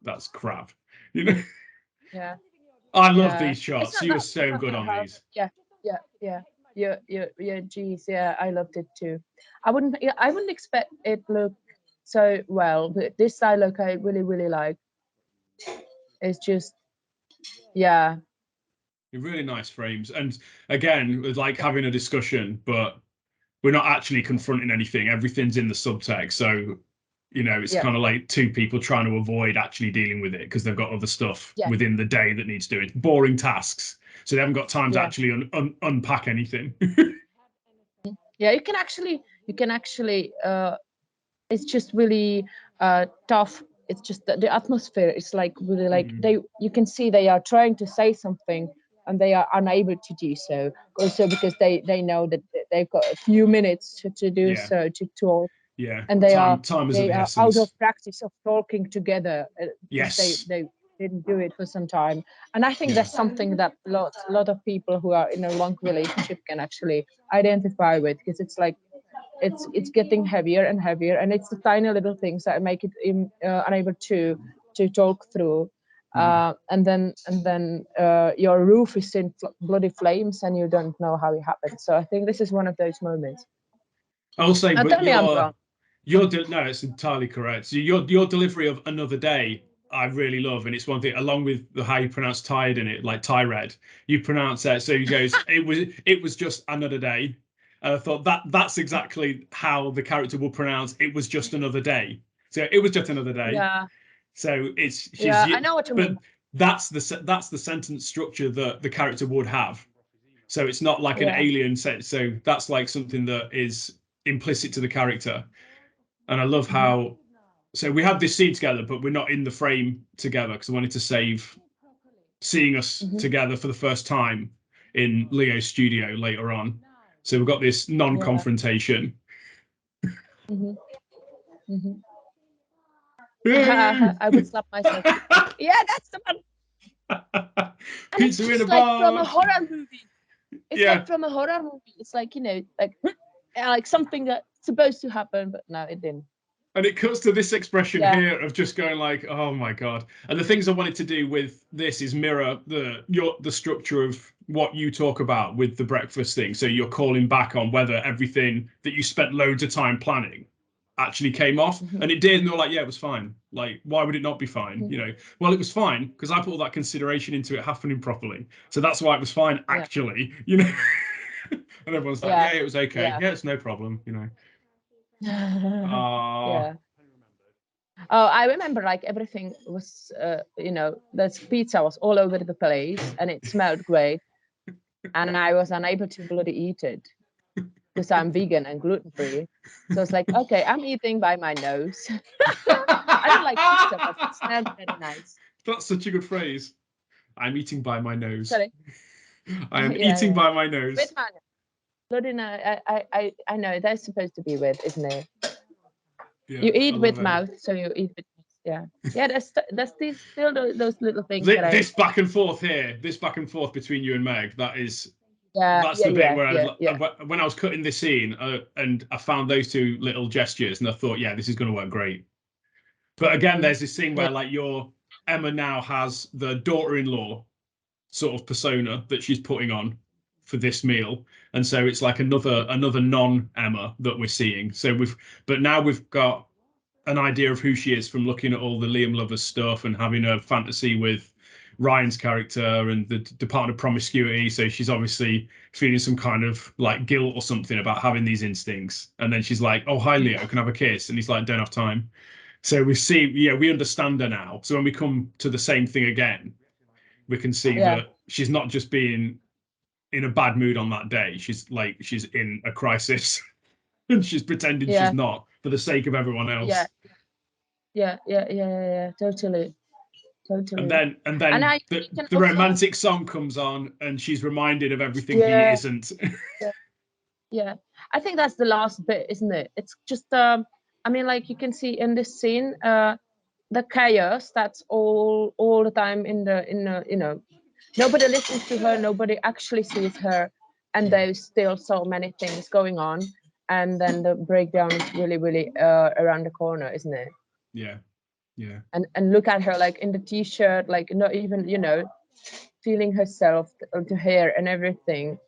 that's crap, you know? Yeah. I love these shots. You were so good on these. Yeah, geez, yeah, I loved it too. I wouldn't expect it look so well, but this style look I really like. It's just, yeah. Really nice frames. And again, it's like having a discussion, but we're not actually confronting anything. Everything's in the subtext. So, you know, it's kind of like two people trying to avoid actually dealing with it because they've got other stuff within the day that needs doing. Boring tasks. So they haven't got time to actually unpack anything. Yeah, you can actually, it's just really tough. It's just the atmosphere is like really like you can see they are trying to say something and they are unable to do so. Also because they know that they've got a few minutes to do so, to talk. Yeah. And they are out of practice of talking together. Yes. They didn't do it for some time. And I think that's something that a lot of people who are in a long relationship can actually identify with, because it's like it's getting heavier and heavier, and it's the tiny little things that make it unable to talk through. And then your roof is in bloody flames and you don't know how it happened. So I think this is one of those moments. I'll say, but tell me I'm wrong. No, it's entirely correct. So your delivery of Another Day, I really love, and it's one thing, along with how you pronounce tired in it, like tired. You pronounce that, so he goes, it was just another day. And I thought that's exactly how the character will pronounce it was just another day. So it was just another day. Yeah. So I know what you mean. That's the sentence structure that the character would have. So it's not like an alien set. So that's like something that is implicit to the character. And I love how, so we have this scene together, but we're not in the frame together because I wanted to save seeing us together for the first time in Leo's studio later on. So we've got this non-confrontation. I would slap myself. Yeah, that's the one. Pizza in a like bar. From a horror movie. It's like from a horror movie. It's like, you know, like something that's supposed to happen, but no, it didn't. And it cuts to this expression here of just going like, oh my God. And the things I wanted to do with this is mirror the structure of what you talk about with the breakfast thing. So you're calling back on whether everything that you spent loads of time planning actually came off. And it did. And they're like, yeah, it was fine. Like, why would it not be fine? You know, well, it was fine because I put all that consideration into it happening properly. So that's why it was fine, actually, you know. And everyone's like, yeah, it was okay. Yeah, it's no problem, you know. Yeah. Oh, I remember like everything was, you know, the pizza was all over the place and it smelled great. And I was unable to bloody eat it because I'm vegan and gluten-free. So it's like, okay, I'm eating by my nose. I don't like pizza, but it smelled very nice. That's such a good phrase. I'm eating by my nose. Sorry? I am eating by my nose. With my nose. Bloody nose. I know, they're supposed to be with, isn't it? Yeah, you eat with mouth, so you eat with yeah. There's still those little things. This back and forth here, this back and forth between you and Meg, that's the bit where when I was cutting this scene and I found those two little gestures and I thought, yeah, this is going to work great. But again, there's this thing where like Emma now has the daughter-in-law sort of persona that she's putting on. for this meal, and so it's like another non-Emma that we're seeing. So but now we've got an idea of who she is from looking at all the Liam Lovers stuff and having a fantasy with Ryan's character and the Department of Promiscuity. So she's obviously feeling some kind of like guilt or something about having these instincts. And then she's like, "Oh, hi, Leo, can I have a kiss?" And he's like, "Don't have time." So we understand her now. So when we come to the same thing again, we can see that she's not just being in a bad mood on that day. She's in a crisis and she's pretending she's not for the sake of everyone else. Totally. And then the romantic song comes on and she's reminded of everything he isn't. I think that's the last bit, isn't it? It's just I mean, like you can see in this scene the chaos that's all the time in the nobody listens to her, nobody actually sees her, and there's still so many things going on, and then the breakdown is really around the corner, isn't it? Yeah. And look at her, like in the t-shirt, like not even feeling herself, the hair and everything.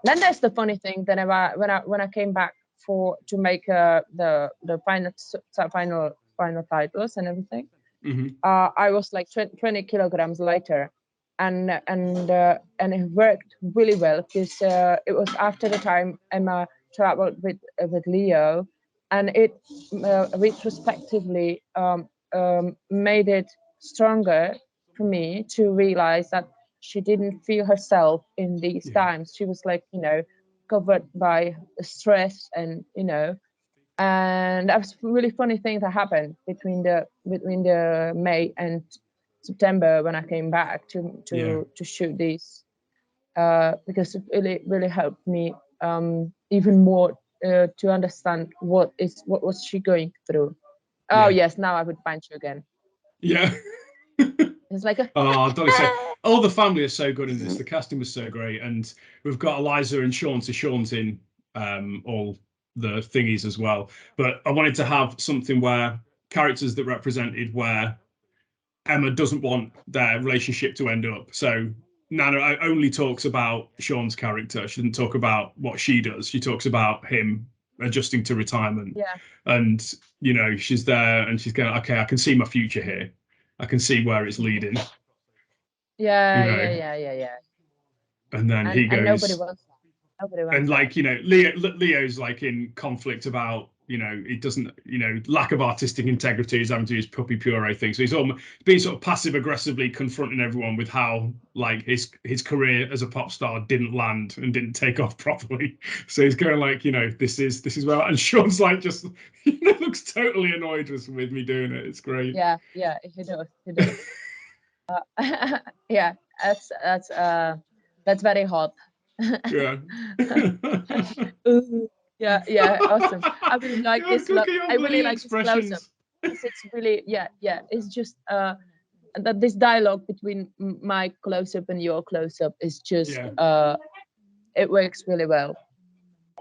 Then there's the funny thing that when I came back to make the final titles and everything, I was like 20 kilograms lighter, and it worked really well because it was after the time Emma traveled with Leo, and it retrospectively made it stronger for me to realize that she didn't feel herself in these times. She was like, covered by stress and and that was a really funny thing that happened between the May and September when I came back to shoot these, because it really helped me even more to understand what was she going through. Oh yes, now I would punch you again. Yeah. It's like Dolly said, all the family is so good in this. The casting was so great, and we've got Eliza and Sean. So Sean's in all the thingies as well. But I wanted to have something where characters that represented where Emma doesn't want their relationship to end up. So Nana only talks about Sean's character. She doesn't talk about what she does. She talks about him adjusting to retirement. And she's there and she's going, okay, I can see my future here. I can see where it's leading. Yeah. And then he goes, and nobody wants and like Leo's like in conflict about he doesn't lack of artistic integrity is having to do his puppy puree thing. So he's being sort of passive aggressively confronting everyone with how like his career as a pop star didn't land and didn't take off properly. So he's going like this is where, and Sean's like just looks totally annoyed with me doing it. It's great. Yeah, he does. Yeah, that's very hot. Yeah. Yeah, awesome. I really like this. I really like this close-up. It's really it's just that this dialogue between my close-up and your close-up is just it works really well.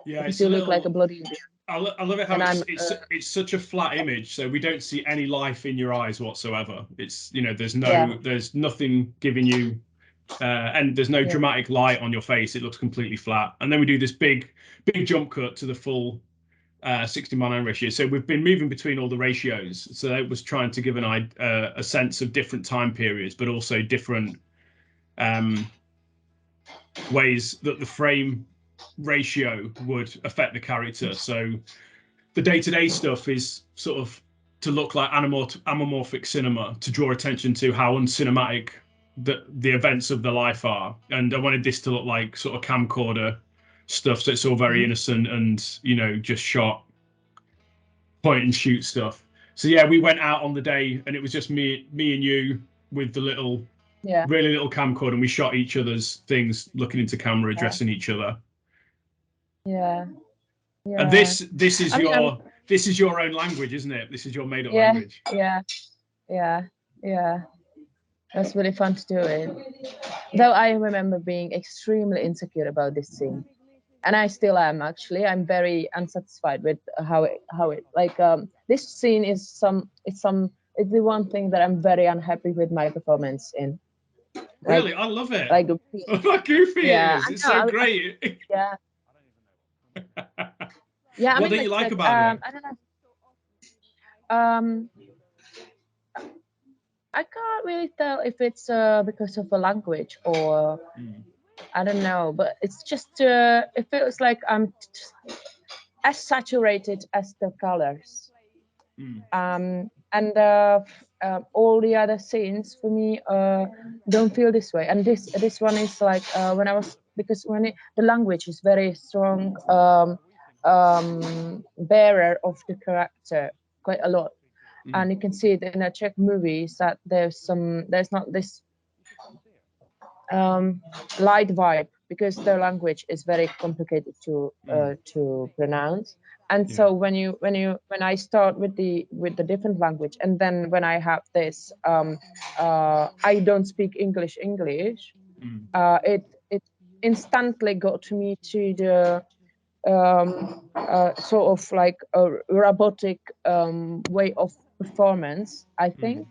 Yeah, because you look like a bloody idiot. I love it how it's such a flat image, so we don't see any life in your eyes whatsoever. It's there's nothing giving you and there's no dramatic light on your face. It looks completely flat. And then we do this big jump cut to the full 60:9 ratio. So we've been moving between all the ratios. So it was trying to give a sense of different time periods, but also different ways that the frame ratio would affect the character. So the day-to-day stuff is sort of to look like anamorphic cinema, to draw attention to how uncinematic the events of the life are. And I wanted this to look like sort of camcorder stuff, so it's all very innocent and just shot point and shoot stuff. So yeah, we went out on the day and it was just me and you with the really little camcorder, and we shot each other's things, looking into camera, addressing each other. And this is your own language, isn't it? This is your made-up language. Yeah. That's really fun to do it. Though I remember being extremely insecure about this scene, and I still am actually. I'm very unsatisfied with how it like this scene is it's the one thing that I'm very unhappy with my performance in. like Really, I love it. like How goofy yeah, it is. I It's know, so great. yeah, yeah. I What mean, don't you like like about it? I don't know. I can't really tell if it's because of the language or I don't know, but it's just it feels like I'm as saturated as the colors. And all the other scenes for me don't feel this way. And this one is like when I was, because when the language is very strong bearer of the character quite a lot. And you can see it in the Czech movies that there's not this light vibe, because their language is very complicated to pronounce. And so when I start with the different language, and then when I have this I don't speak English, it instantly got me to the sort of like a robotic way of performance, I think.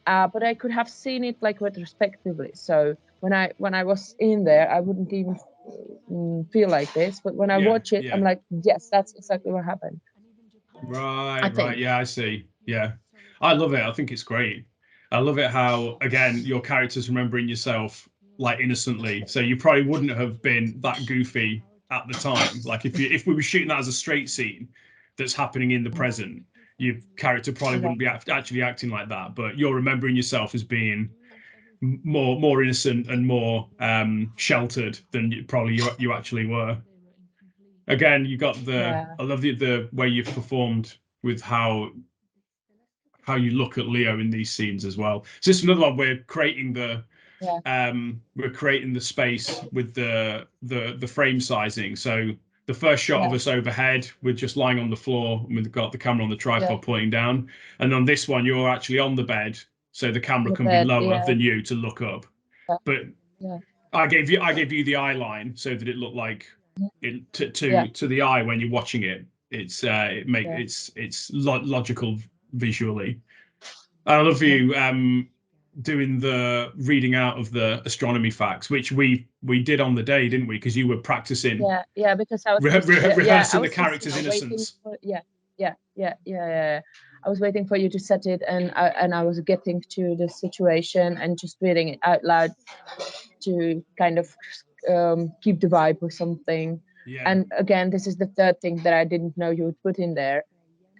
But I could have seen it like retrospectively. So when I was in there, I wouldn't even feel like this. But when I watch it, I'm like, yes, that's exactly what happened. Right. Yeah, I see. Yeah. I love it. I think it's great. I love it how, again, your character's remembering yourself like innocently. So you probably wouldn't have been that goofy at the time. Like if we were shooting that as a straight scene that's happening in the present, your character probably wouldn't be actually acting like that. But you're remembering yourself as being more innocent and more sheltered than you actually were. Again, you got I love the way you've performed with how you look at Leo in these scenes as well. So this is another one. We're creating the space with the frame sizing. So the first shot of us overhead, we're just lying on the floor and we've got the camera on the tripod pointing down. And on this one, you're actually on the bed, so the camera can be lower than you to look up. But I gave you the eye line so that it looked like it to the eye when you're watching it. It's it's logical visually. I love you doing the reading out of the astronomy facts, which we did on the day, didn't we? Because you were practicing. Because I was rehearsing the character's innocence. I was waiting for you to set it, and I was getting to the situation and just reading it out loud to kind of keep the vibe or something. And again, this is the third thing that I didn't know you would put in there.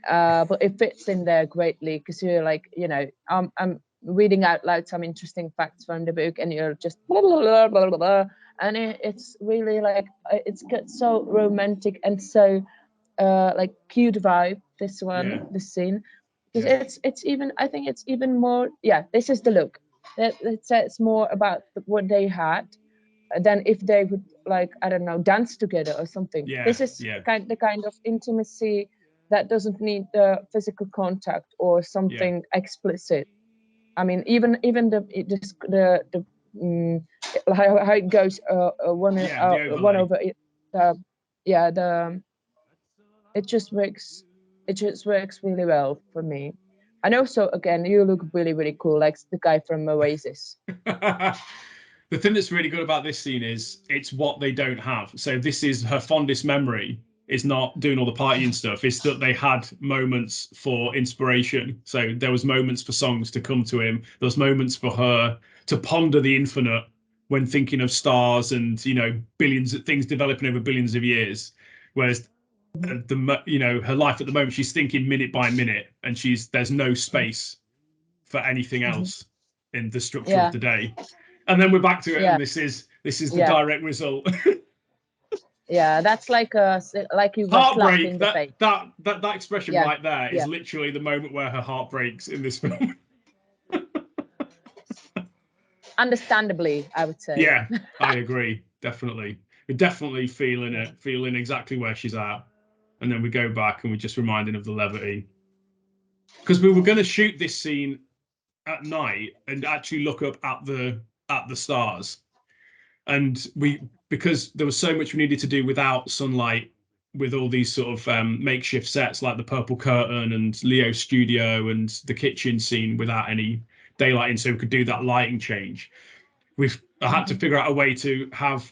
But it fits in there greatly, because you're like, I'm reading out loud some interesting facts from the book, and you're just blah, blah, blah, blah, blah, and it's really like, it's got so romantic and so like cute vibe, this scene, because it's even, I think it's even more, this is the look that says more about what they had than if they would, like, I don't know, dance together or something. This is the kind of intimacy that doesn't need the physical contact or something explicit. I mean, even the how it goes one over it, it just works. It just works really well for me. And also, again, you look really, really cool, like the guy from Oasis. The thing that's really good about this scene is it's what they don't have. So this is her fondest memory, is not doing all the partying stuff. It's that they had moments for inspiration. So there was moments for songs to come to him. There was moments for her to ponder the infinite when thinking of stars and, billions of things developing over billions of years. Whereas her life at the moment, she's thinking minute by minute, and there's no space for anything else in the structure of the day. And then we're back to it, and this is the direct result. That's like you were heartbreak. slapping the face. That expression right there is literally the moment where her heart breaks in this film. Understandably, I would say. Yeah, I agree. Definitely. We're definitely feeling it, feeling exactly where she's at. And then we go back and we're just reminding of the levity. Because we were going to shoot this scene at night and actually look up at the stars. And because there was so much we needed to do without sunlight, with all these sort of makeshift sets like the purple curtain and Leo's studio and the kitchen scene without any daylight in, so we could do that lighting change. I had to figure out a way to have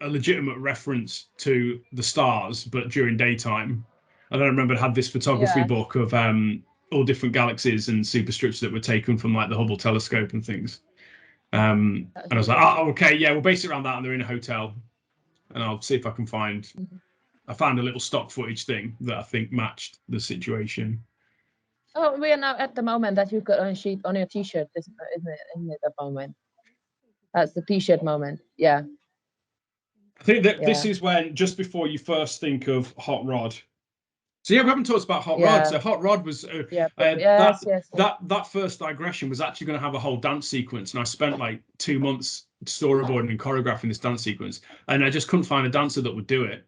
a legitimate reference to the stars, but during daytime. And then I remember I had this photography book of all different galaxies and superstrips that were taken from like the Hubble telescope and things. And I was like, oh, okay, yeah, we'll base it around that, and they're in a hotel, and I'll see if I can find. I found a little stock footage thing that I think matched the situation. Oh, we are now at the moment that you got on sheet on your T-shirt, isn't it? At the moment, that's the T-shirt moment. Yeah. I think that this is when, just before you first think of Hot Rod. So yeah, we haven't talked about Hot Rod. So Hot Rod was that first digression was actually going to have a whole dance sequence, and I spent like 2 months storyboarding and choreographing this dance sequence, and I just couldn't find a dancer that would do it.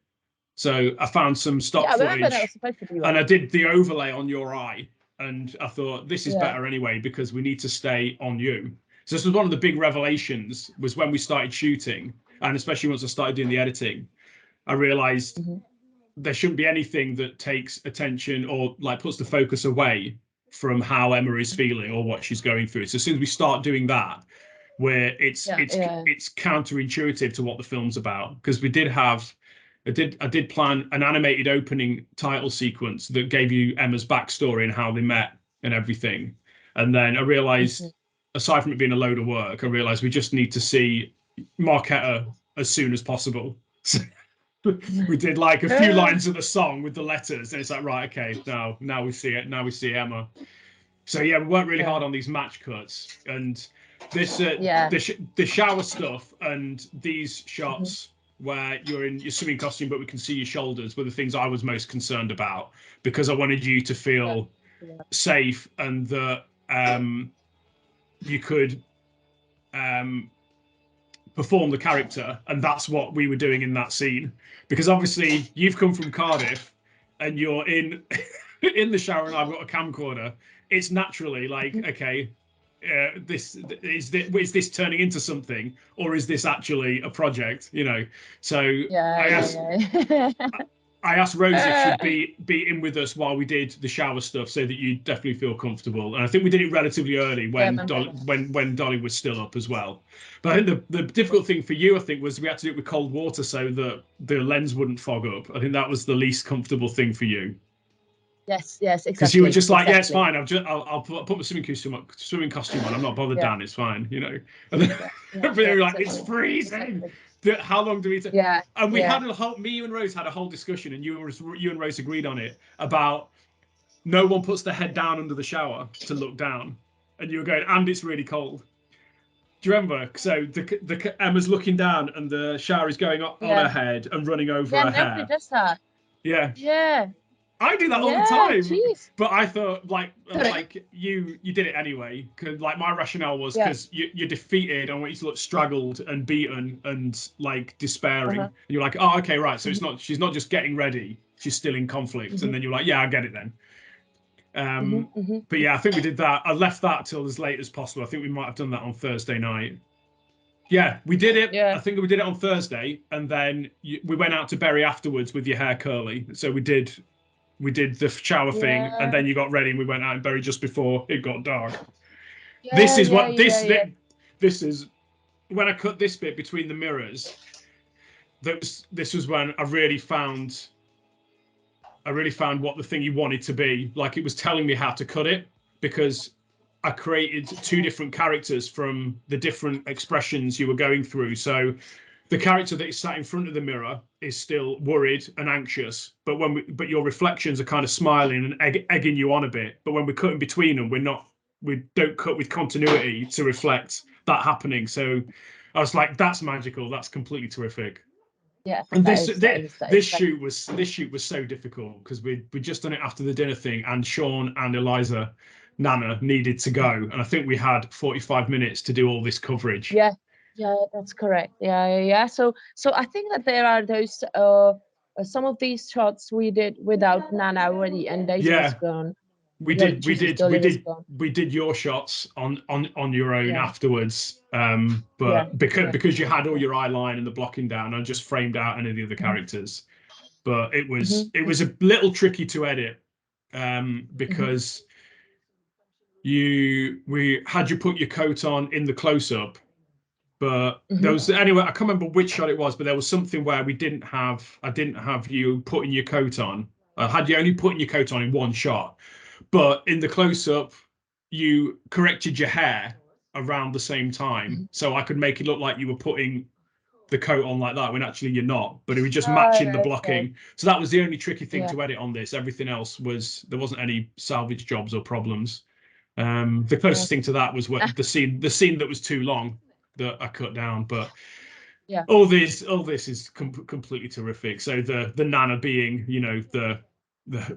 So I found some stock footage, and I did the overlay on your eye, and I thought this is better anyway because we need to stay on you. So this was one of the big revelations, was when we started shooting, and especially once I started doing the editing, I realized there shouldn't be anything that takes attention or like puts the focus away from how Emma is feeling or what she's going through. So as soon as we start doing that, where it's counterintuitive to what the film's about, because we did have. I did plan an animated opening title sequence that gave you Emma's backstory and how they met and everything. And then I realized, aside from it being a load of work, I realized we just need to see Markéta as soon as possible. So we did like a few lines of the song with the letters, and it's like, right, okay, now we see it. Now we see Emma. So yeah, we worked really hard on these match cuts, and this the shower stuff and these shots where you're in your swimming costume, but we can see your shoulders, were the things I was most concerned about, because I wanted you to feel safe and that you could perform the character, and that's what we were doing in that scene. Because obviously you've come from Cardiff and you're in in the shower, and I've got a camcorder. It's naturally like, okay, is this turning into something, or is this actually a project? You know, so I asked Rose if she'd be in with us while we did the shower stuff, so that you definitely feel comfortable. And I think we did it relatively early when Dolly was still up as well. But I think the difficult thing for you, I think, was we had to do it with cold water so that the lens wouldn't fog up. I think that was the least comfortable thing for you. Yes, exactly. Because you were just like, yeah, it's fine. I'll put my swimming costume on. I'm not bothered, Dan. It's fine, you know. And then they were like, it's freezing. Exactly. How long do we take? Yeah. And we had me and Rose had a whole discussion, and you and Rose agreed on it, about no one puts their head down under the shower to look down, and you were going, and it's really cold. Do you remember? So the Emma's looking down, and the shower is going up on her head and running over her hair. Yeah, nobody does that. Yeah. Yeah. I do that all the time. Geez. But I thought, like you did it anyway. Cause like my rationale was because you're defeated. I want you to look straggled and beaten and like despairing. And you're like, oh, okay, right. So she's not just getting ready. She's still in conflict. And then you're like, yeah, I get it then. But yeah, I think we did that. I left that till as late as possible. I think we might have done that on Thursday night. Yeah, we did it. I think we did it on Thursday, and then we went out to Bury afterwards with your hair curly. So we did the shower thing, and then you got ready, and we went out and Bury just before it got dark. This is when I cut this bit between the mirrors. This was when I really found what the thing you wanted to be. Like, it was telling me how to cut it, because I created two different characters from the different expressions you were going through. So the character that is sat in front of the mirror is still worried and anxious, but your reflections are kind of smiling and egging you on a bit. But when we're cutting between them, we don't cut with continuity to reflect that happening. So I was like, that's magical. That's completely terrific. Yeah. And this shoot was so difficult, because we just done it after the dinner thing, and Sean and Eliza Nana needed to go, and I think we had 45 minutes to do all this coverage. Yeah, that's correct. Yeah. So I think that there are those some of these shots we did without Nana already, and Daisy was gone. We did your shots on your own afterwards, but because you had all your eye line and the blocking down, I just framed out any of the other characters. But it was a little tricky to edit, because we had you put your coat on in the close-up, But there was anyway, I can't remember which shot it was, but there was something where I didn't have you putting your coat on. I had you only putting your coat on in one shot, but in the close up, you corrected your hair around the same time, so I could make it look like you were putting the coat on like that when actually you're not, but it was just matching the blocking. So that was the only tricky thing to edit on this. Everything else there wasn't any salvage jobs or problems. The closest thing to that was the scene that was too long that I cut down, but all this is completely terrific. So the Nana being, the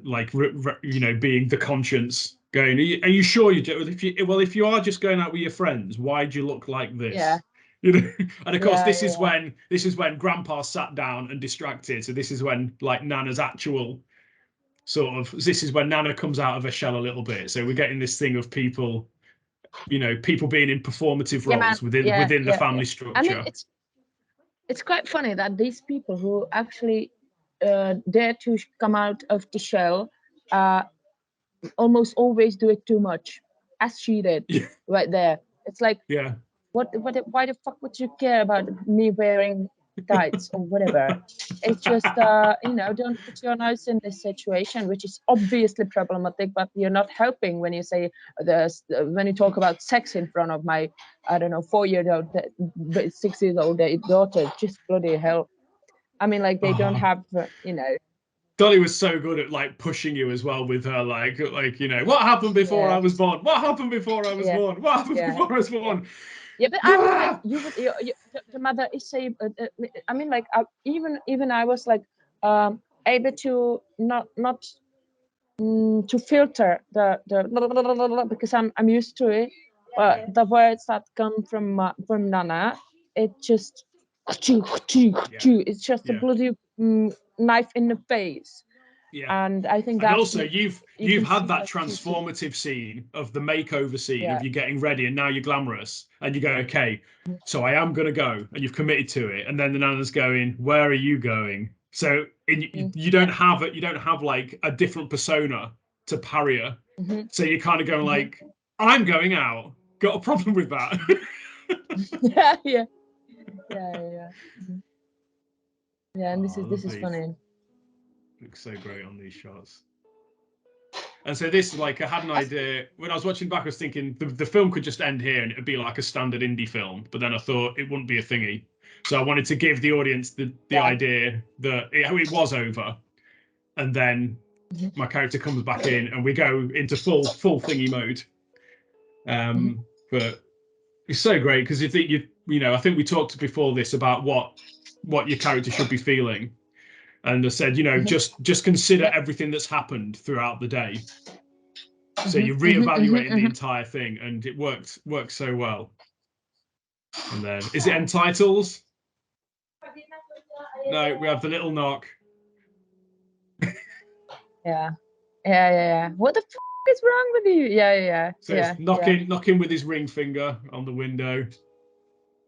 like, being the conscience, going, are you sure you do? If you are just going out with your friends, why do you look like this? Yeah. And of course, this is when Grandpa sat down and distracted. So this is when, like, Nana's actual this is when Nana comes out of her shell a little bit. So we're getting this thing of people being in performative roles within the family structure. I mean, it's quite funny that these people who actually dare to come out of the shell almost always do it too much, as she did right there. It's like, why the fuck would you care about me wearing tights or whatever? It's just don't put your nose in this situation, which is obviously problematic, but you're not helping when you say when you talk about sex in front of my, I don't know, 4-year-old 6-year-old daughter. Just bloody hell. I mean, like, they don't have Dolly was so good at, like, pushing you as well with her, like what happened before I was born? What happened before I was born? What happened before I was born? Yeah, but I mean, like, the mother is saying. I mean, like, even I was like able to not to filter the because I'm used to it. But the words that come from Nana, it just it's just a bloody knife in the face. Yeah, and I think and that also you've had that transformative scene of the makeover scene of you getting ready, and now you're glamorous, and you go, okay, so I am gonna go, and you've committed to it, and then the Nana's going, where are you going? So you don't have like a different persona to parry her, so you're kind of going like, I'm going out. Got a problem with that? yeah. And this is funny. Looks so great on these shots. And so this, like, I had an idea when I was watching back. I was thinking the film could just end here and it'd be like a standard indie film, but then I thought it wouldn't be a thingy, so I wanted to give the audience the idea that it was over, and then my character comes back in and we go into full thingy mode. But it's so great because I think we talked before this about what your character should be feeling. And I said, just consider everything that's happened throughout the day. So you're reevaluating the entire thing, and it works so well. And then, is it end titles? No, we have the little knock. Yeah. What the f is wrong with you? Yeah. So it's knocking with his ring finger on the window.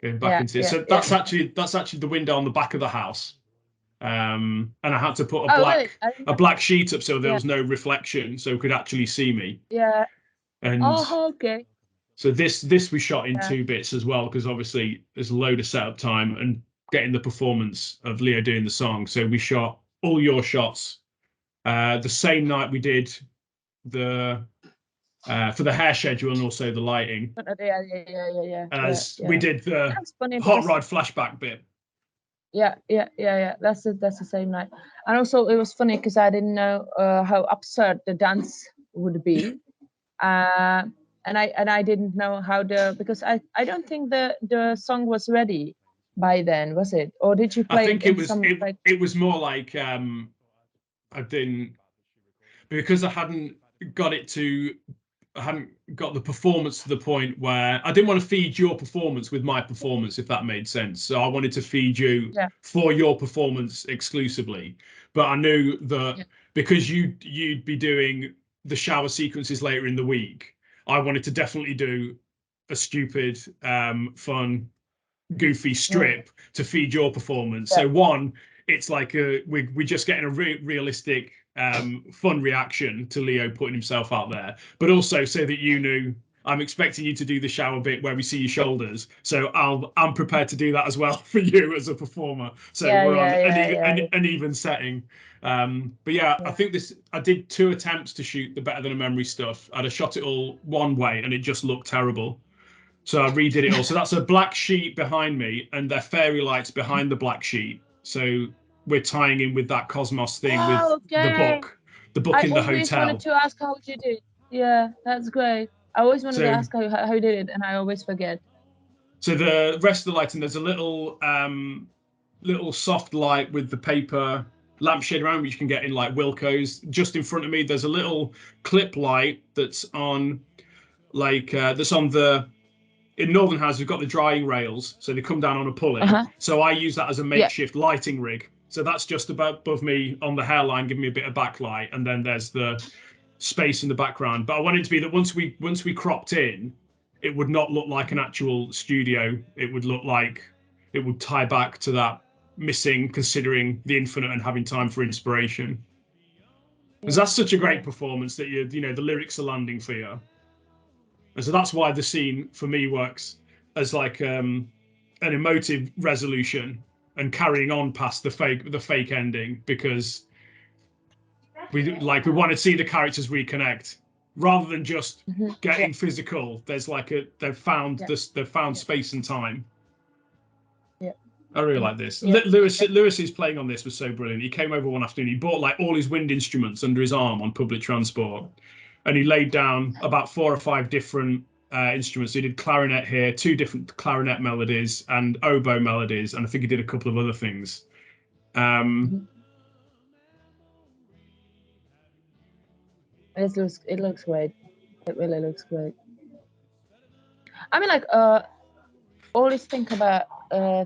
Going back into it. So that's actually the window on the back of the house. And I had to put a black sheet up so there was no reflection, so it could actually see me. Yeah. And okay. So this we shot in 2 bits as well, because obviously there's a load of setup time and getting the performance of Leo doing the song. So we shot all your shots the same night we did the for the hair schedule and also the lighting. Yeah. We did the hot rod flashback bit. Yeah. That's the same night. And also it was funny because I didn't know how absurd the dance would be, and I didn't know how because I don't think the song was ready by then, was it? Or did you play? I think it was more like I didn't, because I hadn't got the performance to the point where I didn't want to feed your performance with my performance, if that made sense. So I wanted to feed you for your performance exclusively. But I knew that because you'd be doing the shower sequences later in the week, I wanted to definitely do a stupid, fun, goofy strip to feed your performance. So one, it's like we're just getting a realistic, fun reaction to Leo putting himself out there, but also so that you knew I'm expecting you to do the shower bit where we see your shoulders. So I'm prepared to do that as well for you as a performer. So we're on an even setting. But yeah, I think I did 2 attempts to shoot the Better Than a Memory stuff. I'd have shot it all one way and it just looked terrible. So I redid it all. So that's a black sheet behind me and they're fairy lights behind the black sheet. So we're tying in with that Cosmos thing with the book in the hotel. I always wanted to ask how you did. Yeah, that's great. I always wanted to ask how you did it, and I always forget. So the rest of the lighting, there's a little soft light with the paper lampshade around, which you can get in like Wilco's. Just in front of me, there's a little clip light that's on in Northern House, we've got the drying rails, so they come down on a pulley. So I use that as a makeshift lighting rig. So that's just above me on the hairline, giving me a bit of backlight, and then there's the space in the background. But I want it to be that once we cropped in, it would not look like an actual studio. It would look like it would tie back to that missing, considering the infinite and having time for inspiration. Because that's such a great performance that the lyrics are landing for you. And so that's why the scene for me works as like an emotive resolution and carrying on past the fake ending, because we want to see the characters reconnect rather than just getting physical. There's they've found space and time. Yeah. I really like this. Lewis's playing on this was so brilliant. He came over one afternoon. He bought like all his wind instruments under his arm on public transport, and he laid down about 4 or 5 different instruments. He did clarinet here, 2 different clarinet melodies, and oboe melodies, and I think he did a couple of other things. It looks great. It really looks great. I mean, always think about. I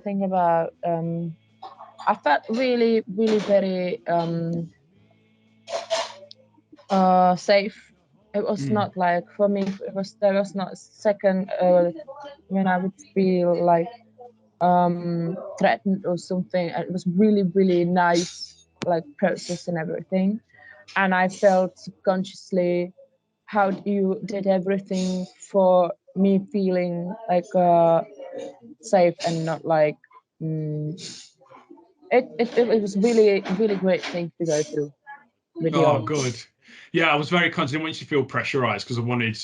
felt really, really very safe. It was not like, for me, there was not a second when I would feel like threatened or something. It was really, really nice, like, process and everything. And I felt subconsciously how you did everything for me feeling like safe and not like it was really, really great thing to go through with good. Yeah, I was very confident. I didn't want you to feel pressurized because I wanted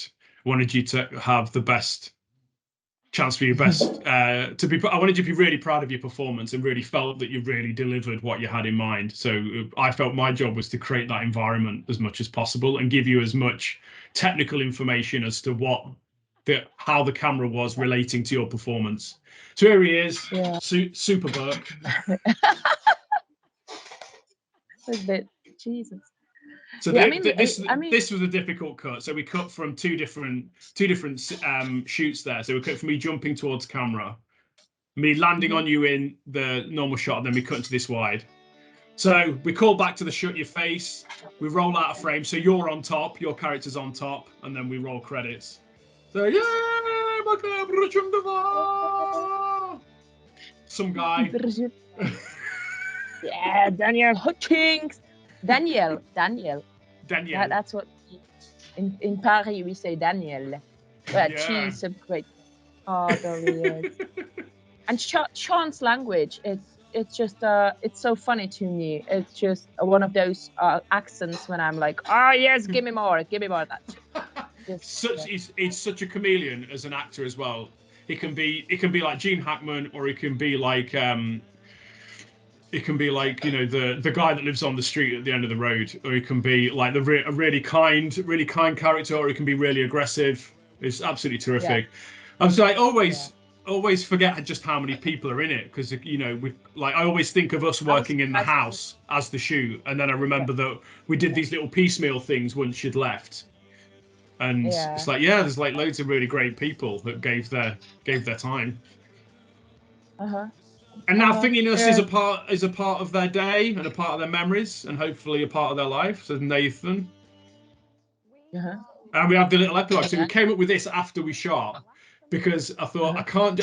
you to have the best chance for your best I wanted you to be really proud of your performance and really felt that you really delivered what you had in mind. So I felt my job was to create that environment as much as possible and give you as much technical information as to how the camera was relating to your performance. So here he is, Super Burke. Jesus. So this was a difficult cut. So we cut from two different shoots there. So we cut from me jumping towards camera, me landing on you in the normal shot, and then we cut into this wide. So we call back to the shut your face. We roll out a frame. So you're on top, your character's on top, and then we roll credits. So Markéta Brundova. Some guy. Yeah, Daniel Hutchings. Daniel. That's what in Paris we say Daniel. But she's so great. Oh, Dorian. And Sean's language, it's just it's so funny to me. It's just one of those accents when I'm like, oh yes, give me more. That. He's such a chameleon as an actor as well. It can be like Gene Hackman, or it can be like the guy that lives on the street at the end of the road, or it can be like a really kind character, or it can be really aggressive. It's absolutely terrific. I was like always forget just how many people are in it, because I always think of us working in the house as the shoot, and then I remember that we did these little piecemeal things once you'd left, and it's like there's like loads of really great people that gave their time. And now Thinginess is a part of their day and a part of their memories and hopefully a part of their life. So Nathan. And we have the little epilogue. So we came up with this after we shot, because I thought I can't.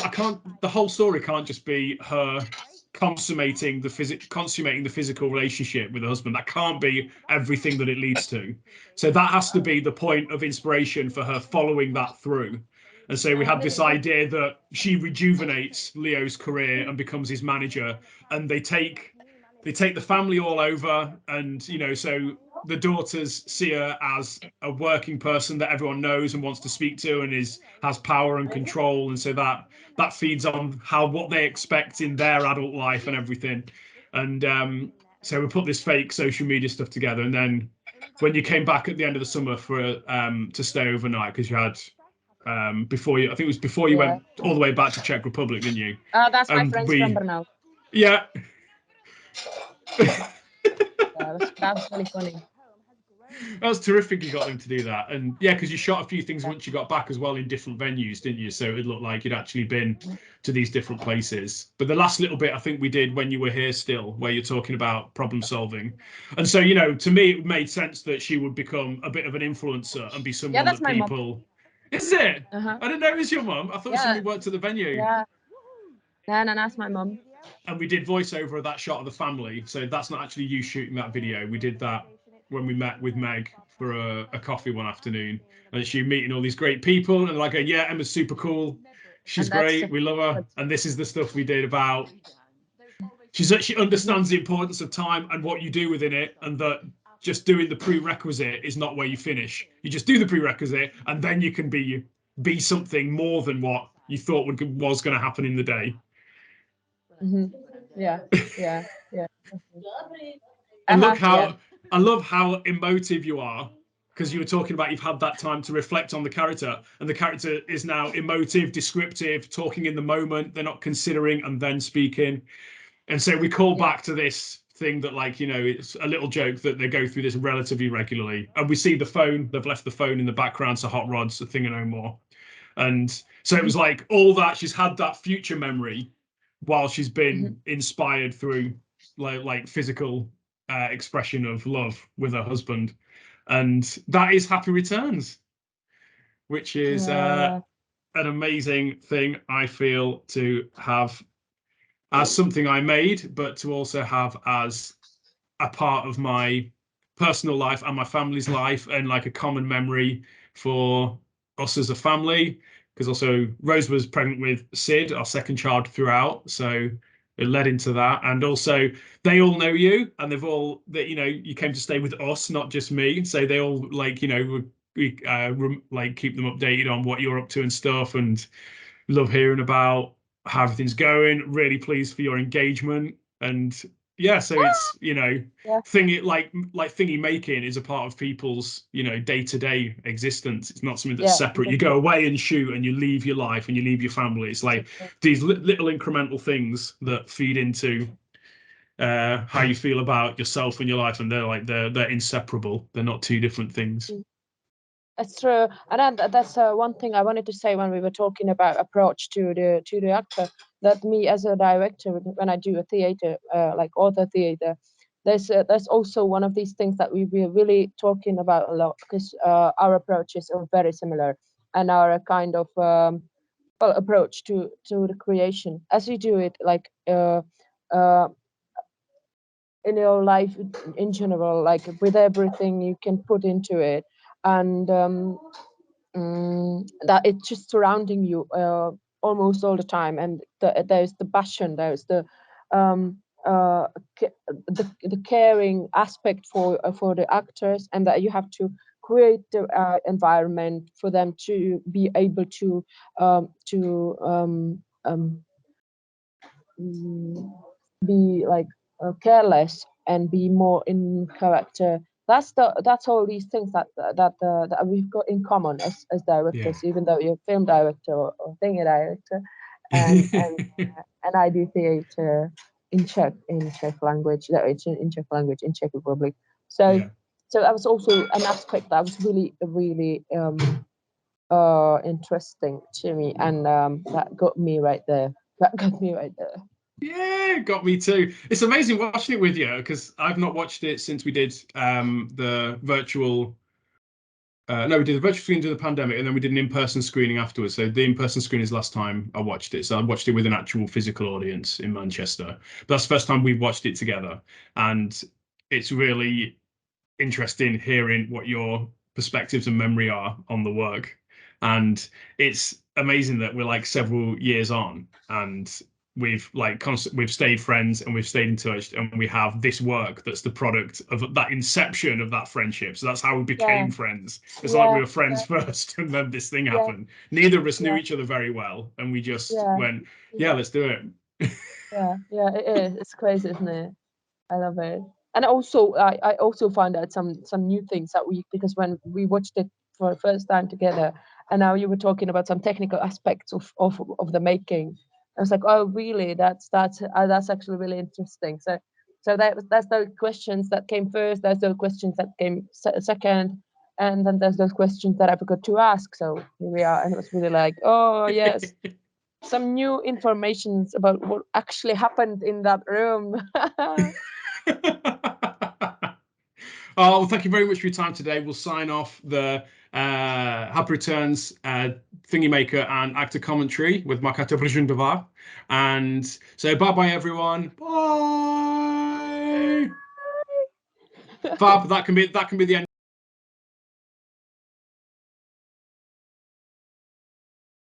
The whole story can't just be her consummating the physical relationship with a husband. That can't be everything that it leads to. So that has to be the point of inspiration for her following that through. And so we had this idea that she rejuvenates Leo's career and becomes his manager, and they take the family all over, and so the daughters see her as a working person that everyone knows and wants to speak to, and has power and control, and so that feeds on what they expect in their adult life and everything. And so we put this fake social media stuff together, and then when you came back at the end of the summer for to stay overnight, because you had before you, I think it was before you went all the way back to Czech Republic, didn't you? That's my friends from Brno. Yeah. That was really funny. That was terrific you got them to do that. And yeah, because you shot a few things once you got back as well in different venues, didn't you? So it looked like you'd actually been to these different places. But the last little bit I think we did when you were here still, where you're talking about problem solving. And so, to me, it made sense that she would become a bit of an influencer and be someone that's that my people... Mom. Is it? I didn't know it was your mum. I thought somebody worked at the venue. Yeah. No, that's my mum. And we did voiceover of that shot of the family. So that's not actually you shooting that video. We did that when we met with Meg for a coffee one afternoon. And she meeting all these great people and like, yeah, Emma's super cool. She's great. We love her. And this is the stuff we did about... She understands the importance of time and what you do within it, and that just doing the prerequisite is not where you finish. You just do the prerequisite, and then you can be something more than what you thought was going to happen in the day. Yeah. And look how I love how emotive you are, because you were talking about you've had that time to reflect on the character, and the character is now emotive, descriptive, talking in the moment. They're not considering and then speaking. And so we call back to this thing that, like, it's a little joke that they go through this relatively regularly. And we see the phone, they've left the phone in the background, so Hot Rod's a thing and no more. And so it was like all that, she's had that future memory while she's been inspired through like physical expression of love with her husband. And that is Happy Returns, which is an amazing thing, I feel, to have as something I made, but to also have as a part of my personal life and my family's life, and like a common memory for us as a family. Because also Rose was pregnant with Sid, our second child, throughout, so it led into that. And also they all know you, and they've all that you came to stay with us, not just me. So they all like we like keep them updated on what you're up to and stuff, and love hearing about how everything's going. Really pleased for your engagement. And yeah, so it's thingy making is a part of people's day-to-day existence. It's not something that's separate. You go away and shoot, and you leave your life and you leave your family. It's like these little incremental things that feed into how you feel about yourself and your life, and they're inseparable. They're not two different things. That's true, and that's one thing I wanted to say when we were talking about approach to the actor. That me as a director, when I do a theater, like author theater, there's also one of these things that we're really talking about a lot, because our approaches are very similar, and our kind of approach to the creation, as you do it, like in your life in general, like with everything you can put into it, and that it's just surrounding you almost all the time, and there's the passion, there's the caring aspect for the actors, and that you have to create the environment for them to be able to be like careless and be more in character. That's all these things that we've got in common as directors, even though you're a film director or thingy director, and I do theater in Czech language, in Czech language in Czech Republic. So that was also an aspect that was really interesting to me, and that got me right there. Yeah, got me too. It's amazing watching it with you, because I've not watched it since we did the virtual No, we did the virtual screen during the pandemic, and then we did an in-person screening afterwards. So the in-person screening is last time I watched it. So I watched it with an actual physical audience in Manchester. But that's the first time we've watched it together, and it's really interesting hearing what your perspectives and memory are on the work. And it's amazing that we're like several years on, and we've like we've stayed friends and we've stayed in touch, and we have this work that's the product of that inception of that friendship. So that's how we became friends. It's like we were friends first, and then this thing happened. Neither of us knew each other very well, and we just went, yeah, let's do it. Yeah, it is. It's crazy, isn't it? I love it. And also, I also found out some new things that because when we watched it for the first time together, and now you were talking about some technical aspects of the making. I was like, oh, really? That's actually really interesting. So that's those questions that came first. There's those questions that came second, and then there's those questions that I forgot to ask. So here we are, and it was really like, oh yes, some new information about what actually happened in that room. Oh, well, thank you very much for your time today. We'll sign off the Happy Returns Thingymaker and actor commentary with Markéta Brundova. And so bye-bye, everyone. Bye. Fab, that can be the end.